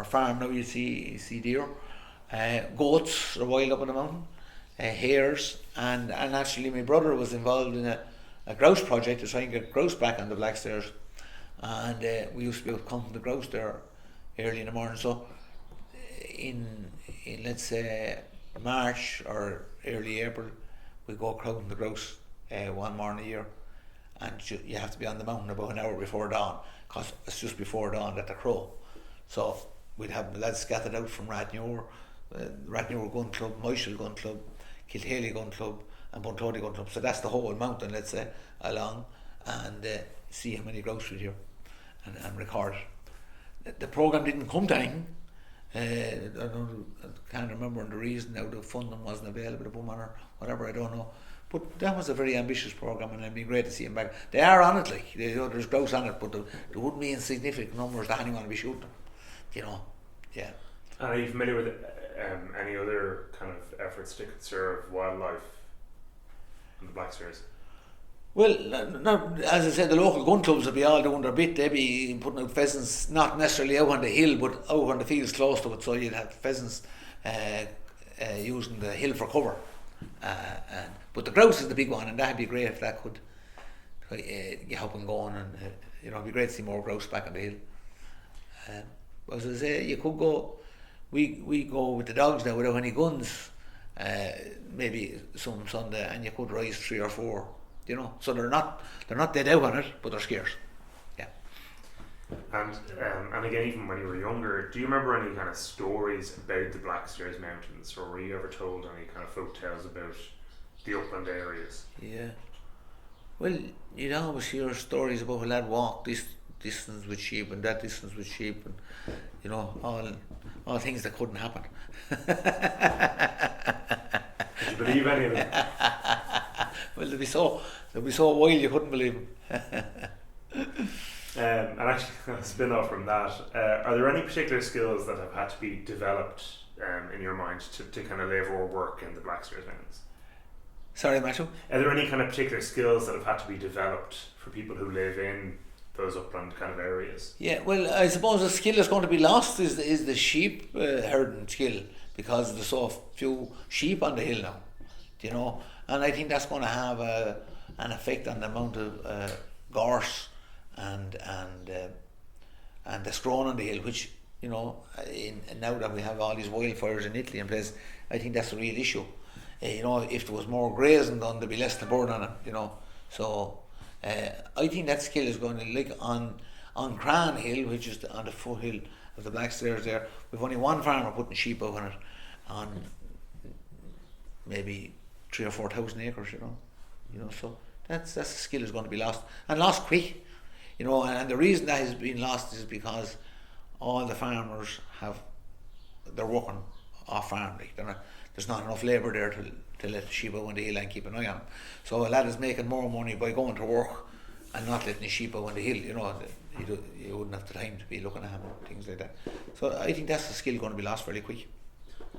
farm now you see deer. Goats are wild up on the mountain. Hares and actually my brother was involved in a grouse project to try and get grouse back on the Blackstairs, and we used to be able to come from the grouse there early in the morning. So in let's say March or early April, we go crowding the grouse one morning a year, and you have to be on the mountain about an hour before dawn, because it's just before dawn that they crow. So we'd have the lads scattered out from Rathnure Gun Club, Moishel Gun Club, Kilhaley Gun Club and Buntody Gun Club. So that's the whole mountain, let's say, along, and see how many grouse we hear and record it. The programme didn't come to anything. I can't remember the reason now. The funding wasn't available to put them on or whatever, I don't know. But that was a very ambitious programme, and it'd be great to see them back. They are on it, there's grouse on it, but there wouldn't be in significant numbers that anyone would be shooting them. Yeah. And are you familiar with any other kind of efforts to conserve wildlife in the Blackstairs? Well, no, as I said, the local gun clubs will be all doing their bit. They'll be putting out pheasants, not necessarily out on the hill, but out on the fields close to it. So you'd have pheasants using the hill for cover. But the grouse is the big one, and that'd be great if that could get up and going. And it'd be great to see more grouse back on the hill. As I say, you could go. We go with the dogs now without any guns. Maybe some Sunday, and you could raise 3 or 4. So they're not dead out on it, but they're scarce. Yeah. And again, even when you were younger, do you remember any kind of stories about the Blackstairs Mountains, or were you ever told any kind of folk tales about the upland areas? Yeah. Well, you'd always hear stories about a lad walk this distance with sheep and that distance with sheep, and all things that couldn't happen. Did you believe any of them? Well, they'd be so wild you couldn't believe them. And actually, a spin off from that, are there any particular skills that have had to be developed in your mind to kind of live or work in the Blackstairs Mountains? Sorry, Matthew? Are there any kind of particular skills that have had to be developed for people who live in those upland kind of areas? Yeah, well, I suppose the skill that's going to be lost is the sheep herding skill, because there's so few sheep on the hill now, and I think that's going to have an effect on the amount of gorse and and that's grown on the hill, which, now that we have all these wildfires in Italy in place, I think that's a real issue. If there was more grazing done, there'd be less to burn on it, So I think that skill is going to, like on Cran Hill, which is on the foothill of the Blackstairs there, we've only one farmer putting sheep out on it, on maybe 3,000 or 4,000 acres, so that's a skill is going to be lost, and lost quick, and the reason that has been lost is because all the farmers they're working off farm, like there's not enough labour there to let the sheep out on the hill and keep an eye on them. So a lad is making more money by going to work and not letting the sheep out on the hill, you wouldn't have the time to be looking at him and things like that. So I think that's a skill going to be lost fairly quick.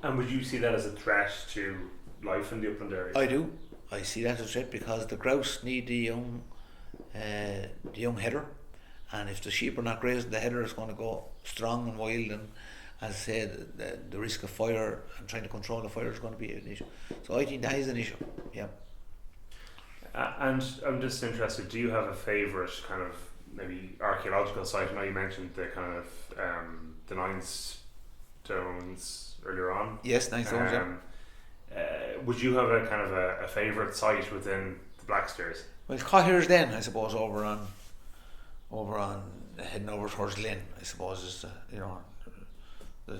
And would you see that as a threat to life in the upland area? I do. I see that as a threat because the grouse need the young header, and if the sheep are not grazing, the header is going to go strong and wild, and as I said, the risk of fire and trying to control the fire is going to be an issue. So I think that is an issue. Yeah. And I'm just interested, do you have a favourite kind of maybe archaeological site? I know you mentioned the kind of the Nine Stones earlier on. Yes, Nine Stones. Would you have a kind of a favourite site within the Blackstairs? Well, Cottier's Den, I suppose, over on heading over towards Lynn, I suppose, is the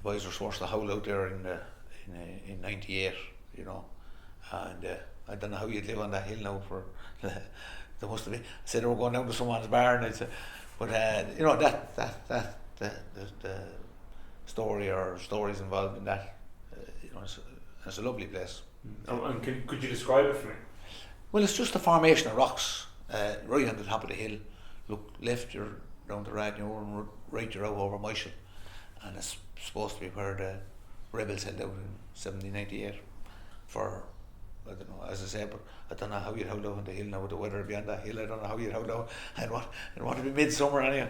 boys were supposed to howl out there in '98, and I don't know how you'd live on that hill now for. There must have been. I said they were going down to someone's barn. I'd say, but the story or stories involved in that, it's a lovely place. And could you describe it for me? Well, it's just a formation of rocks, right on the top of the hill. Look left, you're down to Radnor, and right you're out over Michael, and it's supposed to be where the rebels held out in 1798 for. I don't know, as I say, but I don't know how you'd hold out on the hill now with the weather beyond that hill. I don't know how you'd hold out. I'd want to be midsummer anyway.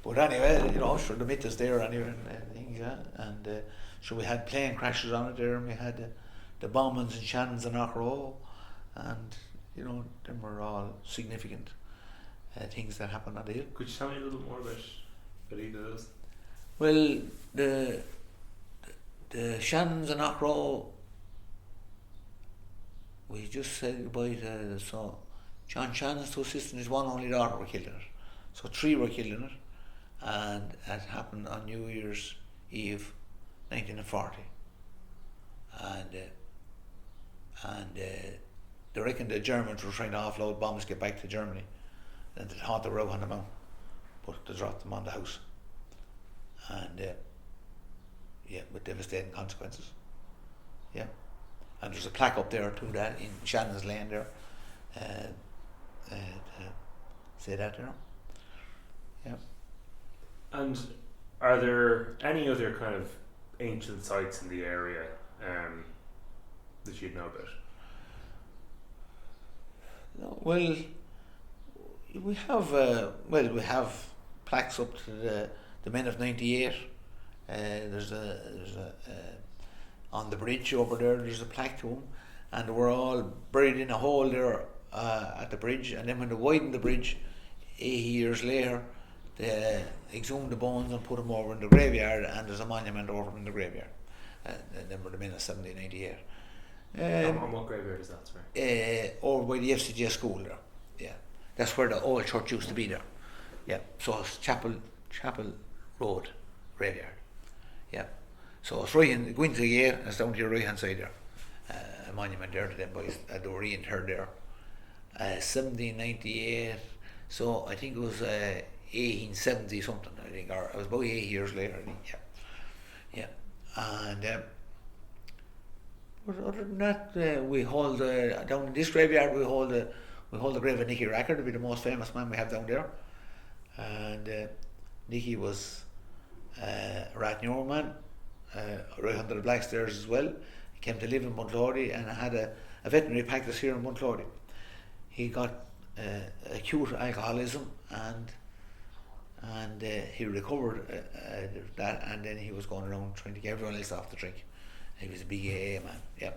But anyway, sure, the myth is there anyway and things, yeah. And sure, we had plane crashes on it there, and we had the bombings in Shannons and Aberystwyth, and them were all significant things that happened on the hill. Could you tell me a little bit more about either of those? Well, the Shannons and Aberystwyth, we just said goodbye to, so John Shannon's two sisters and his one only daughter were killed in it. So 3 were killed in it, and it happened on New Year's Eve 1940. And they reckon the Germans were trying to offload bombs to get back to Germany, and they thought they were out on the mountain, but they dropped them on the house. And with devastating consequences. Yeah. And there's a plaque up there to that in Shannon's Lane there, to say that there. Yeah. And are there any other kind of ancient sites in the area that you'd know about? No, well, we have plaques up to the men of '98. There's a on the bridge over there. There's a plaque to them, and we're all buried in a hole there at the bridge. And then when they widened the bridge, 80 years later, they exhumed the bones and put them over in the graveyard, and there's a monument over them in the graveyard. And then were the men of 1788. And what graveyard is that, sorry? Over by the FCJ school there. Yeah, that's where the old church used to be there. Yeah, so it's Chapel Road graveyard. Yeah, so it's right in going to the gate, and it's down to your right hand side there. A monument there to them boys. They were reinterred there. 1798. So I think it was 1870 something. I think, or it was about 8 years later. I think. Yeah. And but other than that, we hold down in this graveyard. We hold the grave of Nicky Racker, to be the most famous man we have down there. And Nicky was a Rathnure man, right under the Blackstairs as well. He came to live in Buntlody and had a veterinary practice here in Buntlody. He got acute alcoholism and he recovered that, and then he was going around trying to get everyone else off the drink. He was a big AA man, yeah.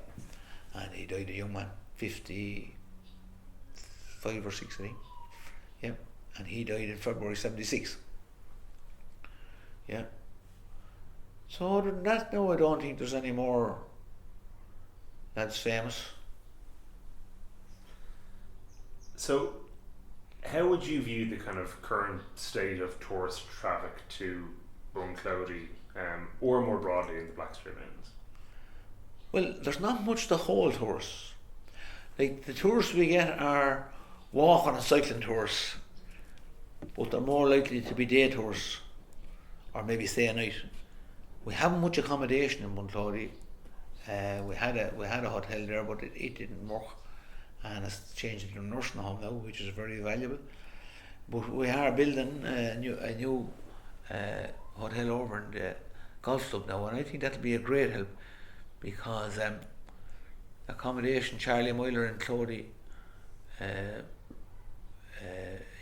And he died a young man, 55 or 6 I think. Yeah. and he died in February 76. Yeah. So other than that, no, I don't think there's any more that's famous. So, how would you view the kind of current state of tourist traffic to Bunclody, or more broadly in the Blackstairs Mountains? Well, there's not much to hold tourists. Like, the tourists we get are walking and cycling tourists, but they're more likely to be day tourists, or maybe stay a night. We haven't much accommodation in Bunclody. We had a hotel there, but it didn't work, and it's changed into a nursing home now, which is very valuable. But we are building a new hotel over in the golf club now, and I think that'll be a great help, because accommodation, Charlie Myler in Clody,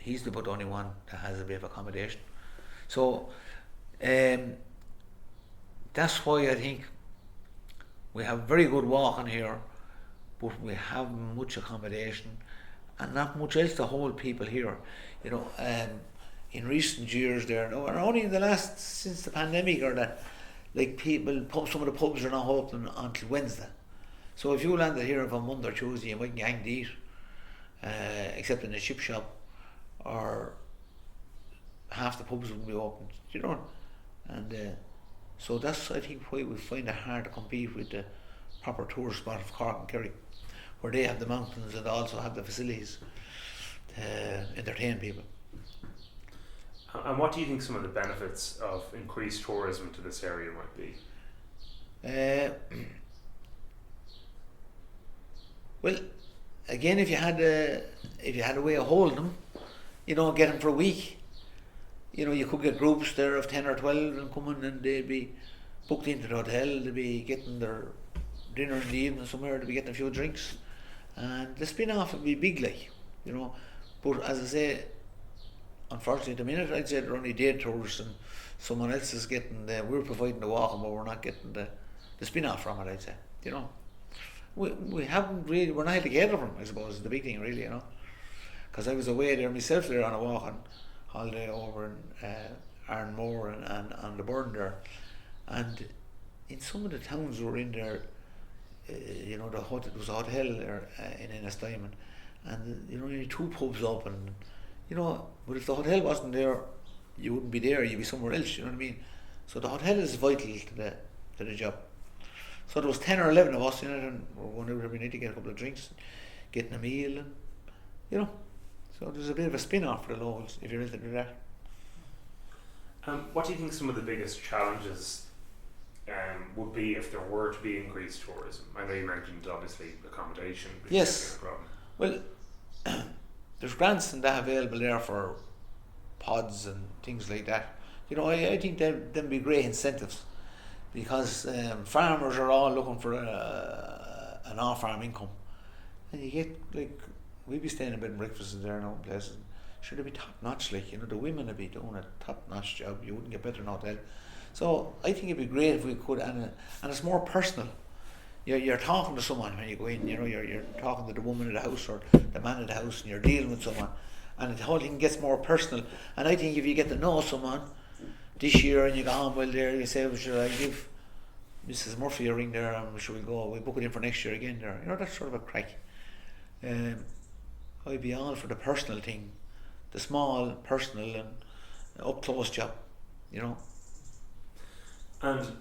he's the only one that has a bit of accommodation. So that's why I think we have very good walking here, but we have much accommodation and not much else to hold people here. You know, in recent years there, or only in the last, since the pandemic or that, like some of the pubs are not open until Wednesday. So if you landed here on Monday or Tuesday, you mightn't get anything to eat, except in the chip shop, or half the pubs wouldn't be open, you know. And so that's, I think, why we find it hard to compete with the proper tourist spot of Cork and Kerry, where they have the mountains and also have the facilities to entertain people. And what do you think some of the benefits of increased tourism to this area might be? Well, again, if you had a way of holding them, you know, get them for a week. You know, you could get groups there of 10 or 12 and come in, and they'd be booked into the hotel, they'd be getting their dinner in the evening somewhere, they'd be getting a few drinks, and the spin-off would be big, like, you know. But as I say, unfortunately at the minute, I'd say they're only day tours, and someone else is getting we're providing the walking, but we're not getting the spin-off from it, I'd say, you know. We haven't really, we're not educated from them, I suppose, is the big thing, really, you know. Because I was away there myself there on a walking holiday over in Arnmore and on the Burn there, and in some of the towns we were in there, you know, there was a hotel there in Ennisdiamond, and you know, only 2 pubs open, you know. But if the hotel wasn't there, you wouldn't be there, you'd be somewhere else, you know what I mean. So the hotel is vital to the job. So there was 10 or 11 of us in it, and we were going out every night to get a couple of drinks, getting a meal, and you know. So there's a bit of a spin-off for the locals if you're able to do that. What do you think some of the biggest challenges would be if there were to be increased tourism? I know you mentioned obviously accommodation. Yes. Well, there's grants and that available there for pods and things like that. You know, I think them be great incentives, because farmers are all looking for an off-farm income, and you get, like, we'd be staying in bed and breakfast in there in our places. Sure, they'd be top notch, like, you know, the women would be doing a top notch job. You wouldn't get better in a hotel. So I think it'd be great if we could, and it's more personal. You're talking to someone when you go in, you know, you're talking to the woman of the house or the man of the house, and you're dealing with someone, and the whole thing gets more personal. And I think if you get to know someone this year and you go on well there, you say, well, should I give Mrs. Murphy a ring there, and should we go, we book it in for next year again there, you know, that's sort of a crack. I'd be all for the personal thing, the small personal and up close job, you know. And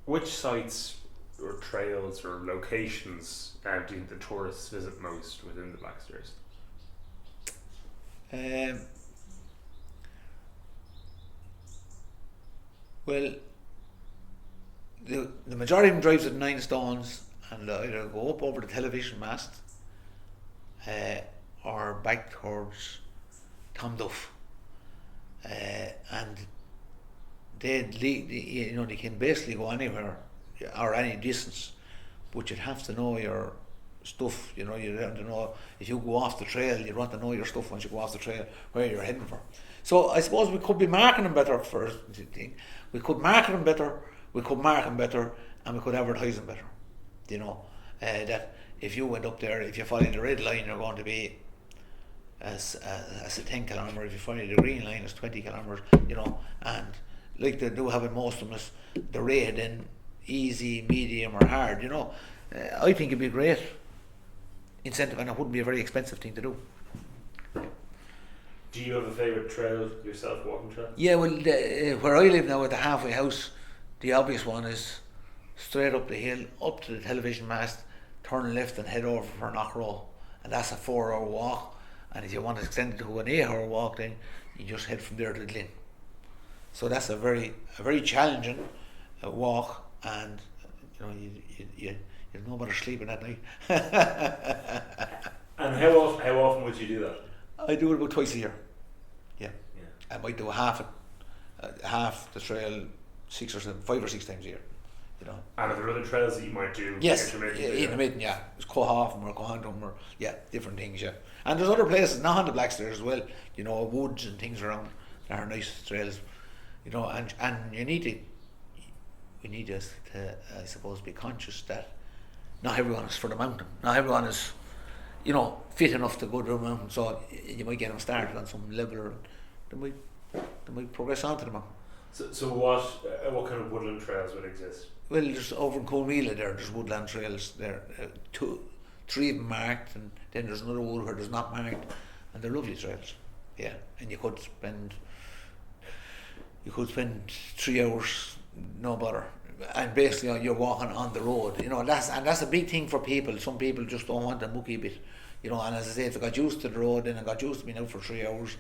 which sites or trails or locations do you think the tourists visit most within the Blackstairs? Well, the majority of them drives at 9 Stones, and either go up over the television mast or back towards Tom Duff, and they can basically go anywhere or any distance, but you'd have to know your stuff. You know, you'd have to know, if you go off the trail, you'd want to know your stuff once you go off the trail, where you're heading for. So I suppose we could be marking them better for the thing. We could market them better, we could mark them better, and we could advertise them better. You know, that if you went up there, if you follow the red line, you're going to be as a 10 kilometre. If you follow the green line, it's 20 kilometres, you know, and like they do have in most of them, is the rate in easy, medium or hard, you know. I think it'd be a great incentive, and it wouldn't be a very expensive thing to do. Do you have a favourite trail yourself, walking trail? Yeah, well, where I live now at the halfway house, the obvious one is straight up the hill, up to the television mast, turn left and head over for Knockrow, and that's a 4-hour walk. And if you want to extend it to an 8-hour walk, then you just head from there to Glyn. So that's a very challenging walk, and you know you no better sleeping at night. And how often would you do that? I do it about twice a year. Yeah. I might do half the trail 5 or 6 times a year. You know. And are there other trails that you might do? Yes, intermittently? intermittent, yeah. It's Coastal or Cohandum or different things, yeah. And there's other places, not on the Blackstairs as well, you know, woods and things around that are nice trails, you know, and we need to I suppose, be conscious that not everyone is for the mountain. Not everyone is, you know, fit enough to go to the mountain, so you might get them started on some level, or they might progress on to the mountain. So what kind of woodland trails would exist? Well, there's over in Coalmeela there's woodland trails there, 3 of them marked, and then there's another wood where there's not marked, and they're lovely trails. Yeah, and you could spend 3 hours, no bother, and basically you're walking on the road. You know, that's a big thing for people. Some people just don't want the mucky bit, you know. And as I say, if they got used to the road, then they got used to being out for 3 hours,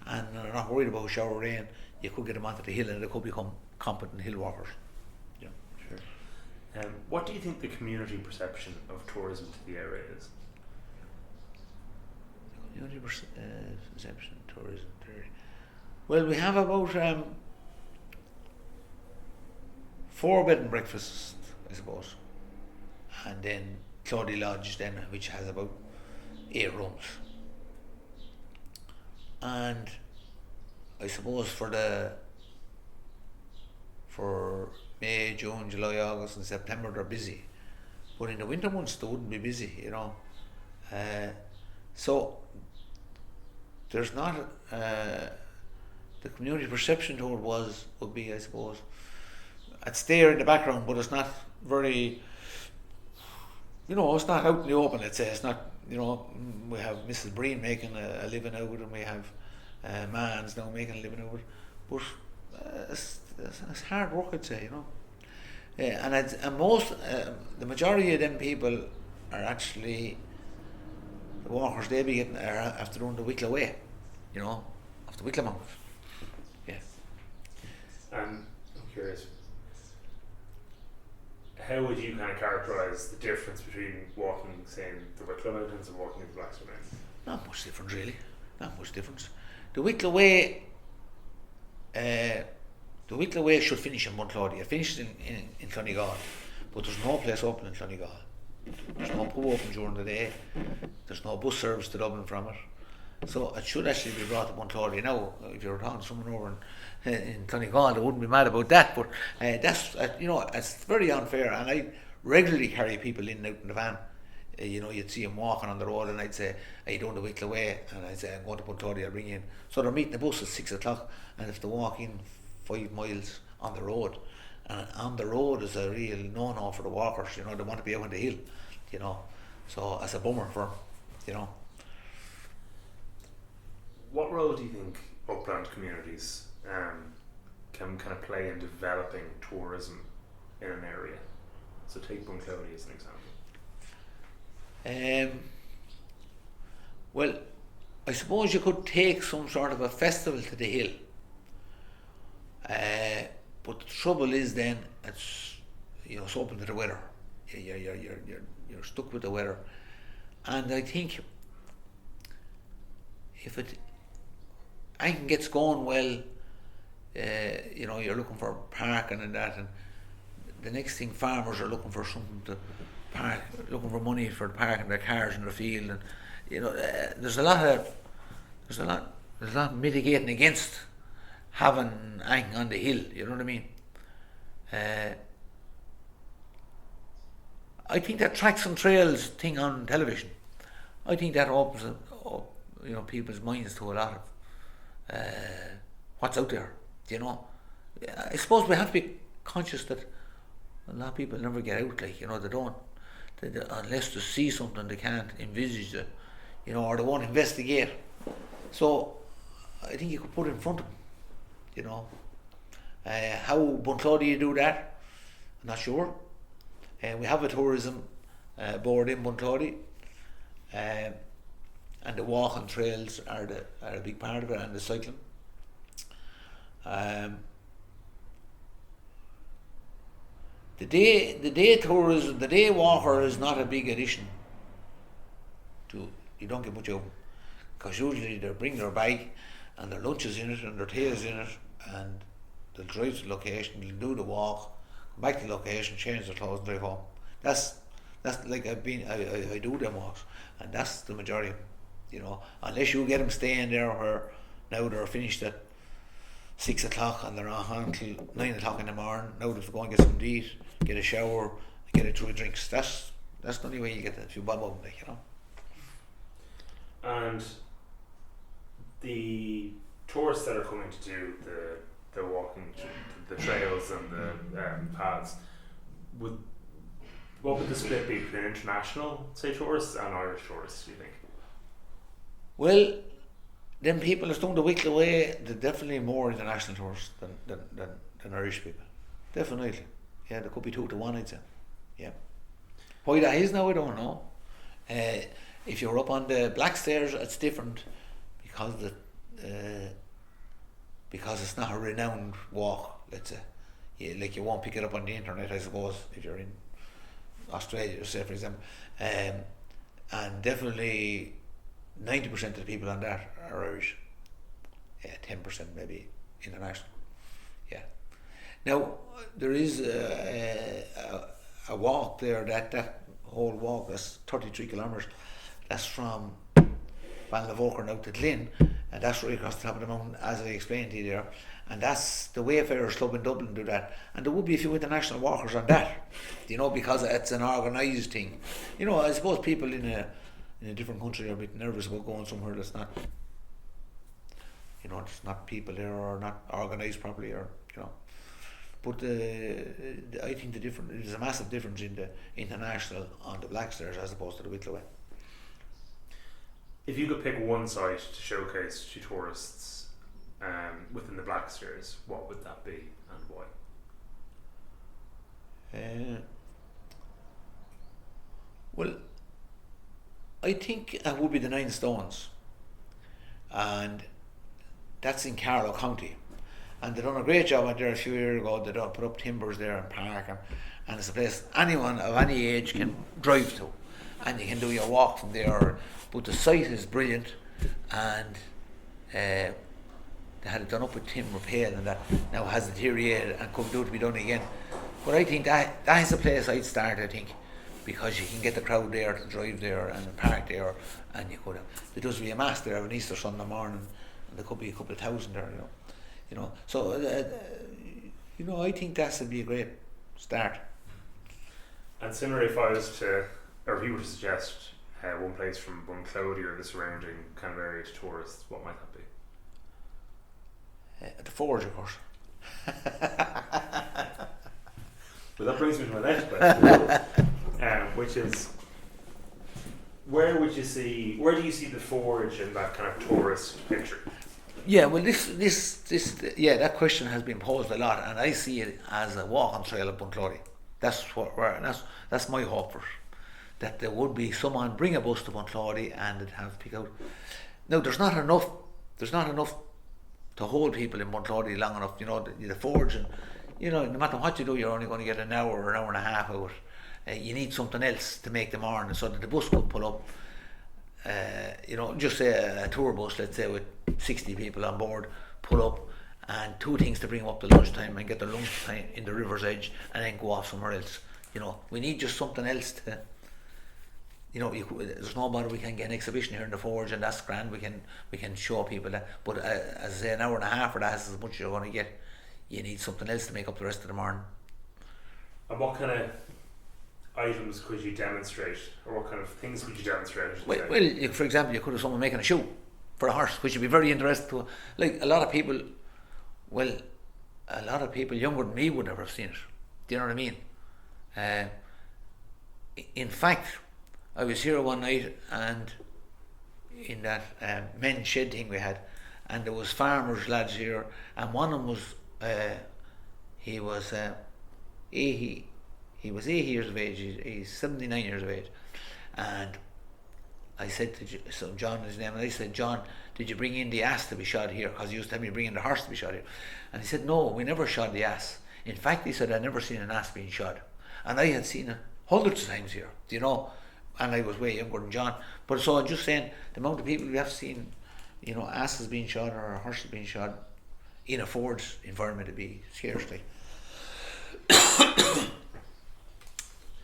and they're not worried about a shower of rain, you could get them onto the hill, and they could become competent hill walkers. Yeah, sure. What do you think the community perception of tourism to the area is? Community perception of tourism. Well, we have about 4 bed and breakfasts, I suppose, and then Claudy Lodge, then, which has about 8 rooms. And I suppose for May, June, July, August and September they're busy, but in the winter months they wouldn't be busy, you know. So there's not the community perception to it would be, I suppose, it's there in the background, but it's not very, you know, it's not out in the open. Let's say it's not, you know. We have Mrs. Breen making a living out of it, and we have Mans now making a living out of it, but it's hard work, I'd say, you know. The majority of them people are actually the walkers. They be getting after doing the Wicklow Way, you know, off the Wicklow Mountain. Yeah. I'm curious, how would you kind of characterise the difference between walking, say, in the Wicklow Mountains and walking in the Blackstairs Mountains? Not much difference, really. Not much difference. The Wicklow Way should finish in Monclody. It finishes in Clonegall, but there's no place open in Clonegall. There's no pub open during the day. There's no bus service to Dublin from it. So it should actually be brought to Monclody. Now, if you're talking to someone over in Clonegall, they wouldn't be mad about that, but that's, you know, it's very unfair, and I regularly carry people in and out in the van. You know, you'd see them walking on the road, and I'd say, "Are you doing the Wicklow Way?" And I'd say, "I'm going to Monclody, I'll bring you in." So they're meeting the bus at 6 o'clock, and if they walk in 5 miles on the road, and on the road is a real no-no for the walkers, you know, they want to be out on the hill, you know, so it's a bummer for them, you know. What role do you think upland communities can kind of play in developing tourism in an area? So take Bunclody as an example. Well, I suppose you could take some sort of a festival to the hill. But the trouble is then it's, you know, it's open to the weather. You're stuck with the weather, and I think if anything gets going well, you know, you're looking for parking and that, and the next thing farmers are looking for something to park, looking for money for parking their cars in the field, and you know, there's a lot mitigating against having anything on the hill, you know what I mean? I think that tracks and trails thing on television, I think that opens up people's minds to a lot of what's out there. I suppose we have to be conscious that a lot of people never get out. They don't. Unless they see something, they can't envisage it. Or they won't investigate. So I think you could put it in front of them. How Bunclody you do that? I'm not sure. We have a tourism board in Bunclody, and the walking trails are a big part of it, and the cycling. The day tourism, the day walker is not a big addition to. You don't get much of them, because usually they bring their bike and their lunches in it and their tails in it, and they'll drive to the location, they'll do the walk, come back to the location, change their clothes and drive home. That's like I do them walks, and that's the majority of them. Unless you get them staying there where now they're finished at 6 o'clock and they're on until 9 o'clock in the morning. Now they have to go and get something to eat, get a shower, get a 2 drinks. That's the only way you get a few bob of them, And the tourists that are coming to do the walking, the trails and the paths, what would the split be between international, say, tourists and Irish tourists, do you think? Well, them people that's doing the Wicklow way, they're definitely more international tourists than Irish people. Definitely. Yeah, there could be 2 to 1, I'd say. Yeah. Why that is now, I don't know. If you're up on the Blackstairs, it's different because it's not a renowned walk, let's say. You won't pick it up on the internet, I suppose, if you're in Australia, say, for example. And definitely 90% of the people on that are Irish. 10% maybe international. Yeah. Now, there is a walk there, that whole walk, that's 33 kilometres. That's from Banlavorcan out to Glynn, and that's right across the top of the mountain, as I explained to you there. And that's the Wayfarers Club in Dublin do that. And there would be a few international walkers on that, because it's an organised thing. I suppose people in a different country are a bit nervous about going somewhere that's not, there's not people there or not organised properly, But I think there's a massive difference in the international on the Blackstairs as opposed to the Wicklow way. If you could pick one site to showcase to tourists within the Blackstairs, what would that be and why? Well, I think it would be the Nine Stones, and that's in Carlow County. And they done a great job out there a few years ago. They put up timbers there and park, and it's a place anyone of any age can drive to, and you can do your walk from there. But the site is brilliant, and they had it done up with timber pale, and that now has deteriorated and could do to be done again. But I think that is a place I'd start, I think, because you can get the crowd there to drive there and park there, and you could have, there does be a mass there on Easter Sunday morning, and there could be a couple of thousand there, So I think that would be a great start. And similarly, if I was to, or if you were to suggest one place from Bunclody or the surrounding kind of area to tourists, what might that be? The Forge, of course. Well, that brings me to my next question, which is, where do you see the Forge in that kind of tourist picture? Yeah, well, that question has been posed a lot, and I see it as a walking trail of Bunclody. That's my hope for it. That there would be someone bring a bus to Bunclody and it'd have pick out. Now, there's not enough to hold people in Bunclody long enough. The Forge, and no matter what you do, you're only going to get an hour or an hour and a half out. You need something else to make the morning so that the bus could pull up. Just say a tour bus, let's say with 60 people on board, pull up, and 2 things to bring them up to lunchtime and get their lunchtime in the river's edge, and then go off somewhere else. We need just something else to. There's no bother. We can get an exhibition here in the Forge, and that's grand. We can show people that. But as I say, an hour and a half for that is as much as you're going to get. You need something else to make up the rest of the morning. And what kind of items could you demonstrate, or what kind of things could you demonstrate? Well, for example, you could have someone making a shoe. for a horse, which would be very interesting to, like a lot of people younger than me would never have seen it. Do you know what I mean? In fact, I was here one night and in that men's shed thing we had, and there was farmers lads here, and one of them was he was 80 years of age. He's 79 years of age, and I said to John, his name, and I said, John, did you bring in the ass to be shod here? Because he used to have me bring in the horse to be shod here. And he said, no, we never shod the ass. In fact, he said, I'd never seen an ass being shod. And I had seen it hundreds of times here, do you know? And I was way younger than John. But so I'm just saying, the amount of people we have seen, you know, asses being shod or horses being shod in a forge environment to be scarcely.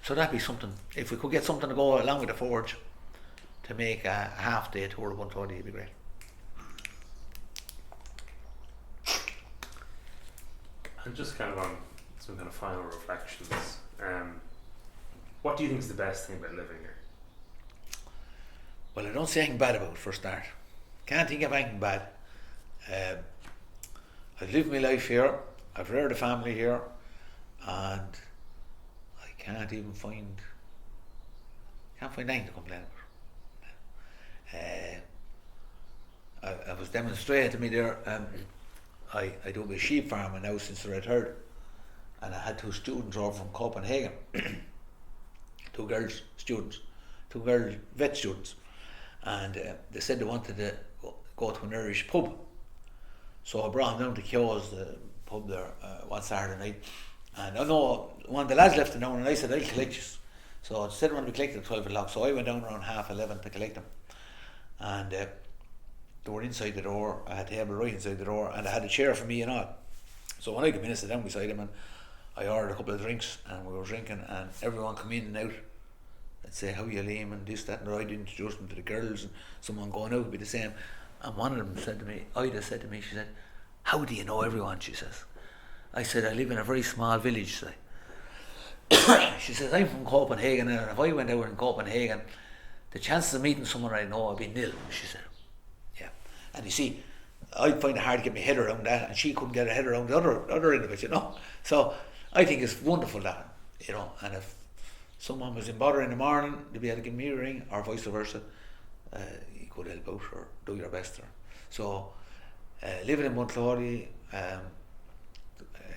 So that'd be something. If we could get something to go along with the forge to make a half day tour of 120, it'd be great. And just kind of on some kind of final reflections, what do you think is the best thing about living here? Well, I don't say anything bad about it for a start. Can't think of anything bad. I've lived my life here, I've reared a family here, and I can't find anything to complain about. I was demonstrated to me there, I do a sheep farming now since the Red Herd, and I had two students over from Copenhagen, two girl vet students, and they said they wanted to go to an Irish pub. So I brought them down to Ceallaigh, the pub there, one Saturday night, and I know one of the lads left it down, and I said, I'll collect you. So instead of when we collected at 12 o'clock, so I went down around 11:30 to collect them, and they were inside the door. I had a table right inside the door, and I had a chair for me and all. So when I came in, I sat down beside him, and I ordered a couple of drinks, and we were drinking, and everyone come in and out and say, how you Liam, and this, that, and I'd introduce them to the girls, and someone going out would be the same. And one of them said to me, Ida said to me, she said, how do you know everyone, she says. I said, I live in a very small village, say. She says, I'm from Copenhagen, and if I went out in Copenhagen, the chances of meeting someone I know would be nil, she said. Yeah. And you see, I'd find it hard to get my head around that, and she couldn't get her head around the other end of it, you know. So I think it's wonderful that, you know, and if someone was in bother in the morning, they'd be able to give me a ring, or vice versa, you could help out or do your best. So living in Montclody, I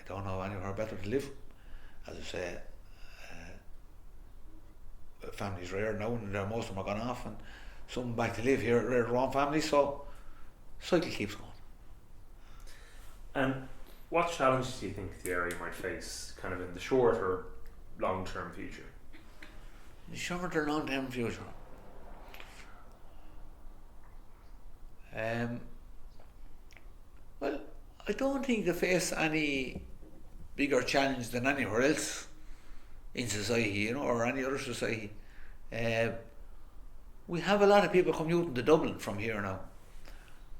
don't know anywhere better to live. As I say, families rare now, and most of them are gone off, and some back to live here, rear their own families, so cycle keeps going. And what challenges do you think the area might face kind of in the short or long term future? In the short or long term future? Well, I don't think they face any bigger challenge than anywhere else in society, you know, or any other society. We have a lot of people commuting to Dublin from here now,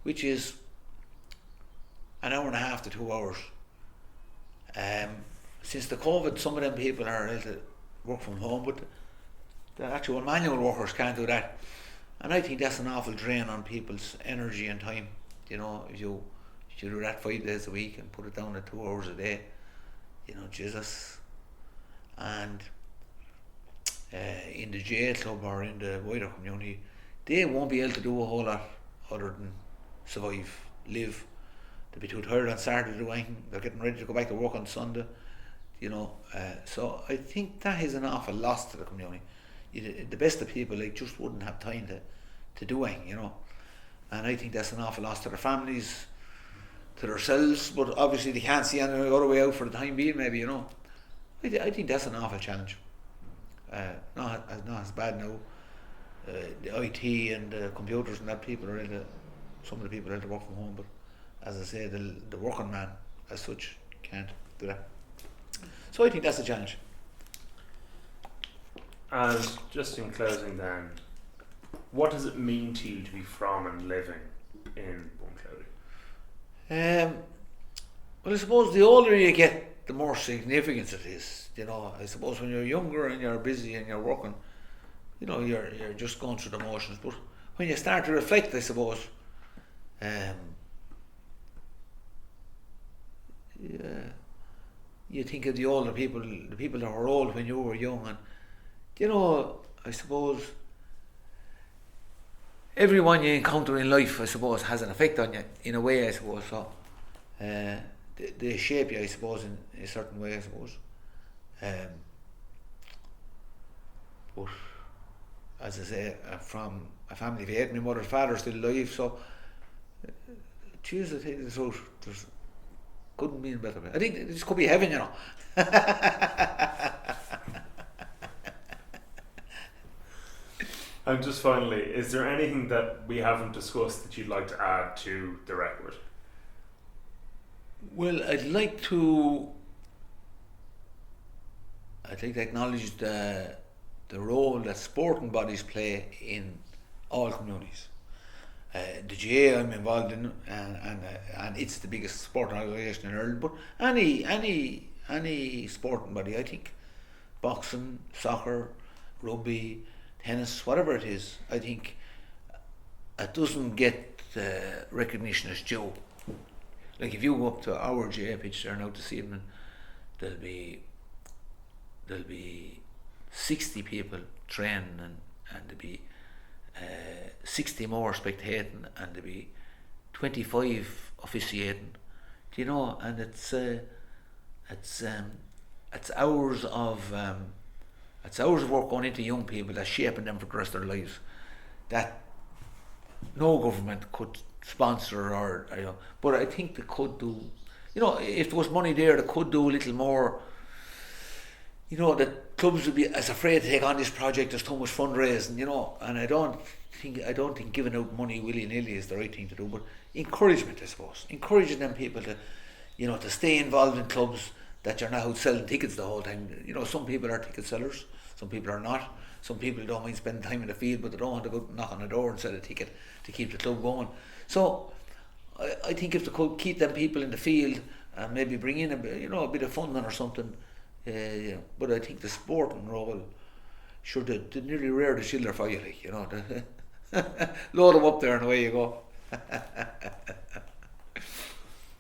which is an hour and a half to 2 hours. Since the COVID, some of them people are able to work from home, but the actual manual workers can't do that. And I think that's an awful drain on people's energy and time. You know, if you do that 5 days a week and put it down to 2 hours a day, you know, Jesus. And in the jail club or in the wider community, they won't be able to do a whole lot other than survive, live. They'll be too tired on Saturday to do anything. They're getting ready to go back to work on Sunday, you know. So I think that is an awful loss to the community. The best of people, like, just wouldn't have time to do anything, you know. And I think that's an awful loss to their families, to themselves, but obviously they can't see any other way out for the time being, maybe, you know. I think that's an awful challenge. Not as bad now. The IT and the computers and that, people are some of the people are able to work from home, but as I say, the working man as such can't do that. So I think that's a challenge. And just in closing then, what does it mean to you to be from and living in Bunclody? Well, I suppose the older you get, the more significance it is. You know, I suppose when you're younger and you're busy and you're working, you know, you're just going through the motions. But when you start to reflect, I suppose, Yeah, you think of the older people, the people that were old when you were young, and I suppose everyone you encounter in life, I suppose, has an effect on you in a way, I suppose. So they shape you, I suppose, in a certain way, I suppose. But as I say, I'm from a family of 8. My mother's father's still alive, so choose the thing. So there's couldn't be a better way. I think this could be heaven, And just finally, is there anything that we haven't discussed that you'd like to add to the record? Well, I'd like to acknowledge the role that sporting bodies play in all communities. The GA I'm involved in, and it's the biggest sporting organisation in Ireland. But any sporting body, I think, boxing, soccer, rugby, tennis, whatever it is, I think it doesn't get the recognition as due. Like if you go up to our GA pitch there now this evening, there'll be 60 people training, and there'll be 60 more spectating, and there'll be 25 officiating. And it's hours of work going into young people, that's shaping them for the rest of their lives, that no government could sponsor or but I think they could do. If there was money there, they could do a little more. The clubs would be as afraid to take on this project. There's too much fundraising, and I don't think giving out money willy-nilly is the right thing to do, but encouragement, I suppose, encouraging them people to to stay involved in clubs, that you're not out selling tickets the whole time. Some people are ticket sellers, some people are not. Some people don't mind spending time in the field, but they don't want to go knock on the door and sell a ticket to keep the club going. So I think if they could keep them people in the field and maybe bring in a bit of funding or something. But I think the sporting role, sure, they nearly rear the children for you, load them up there and away you go.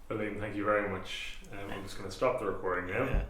Well, Liam, thank you very much. I'm just going to stop the recording now. Yeah.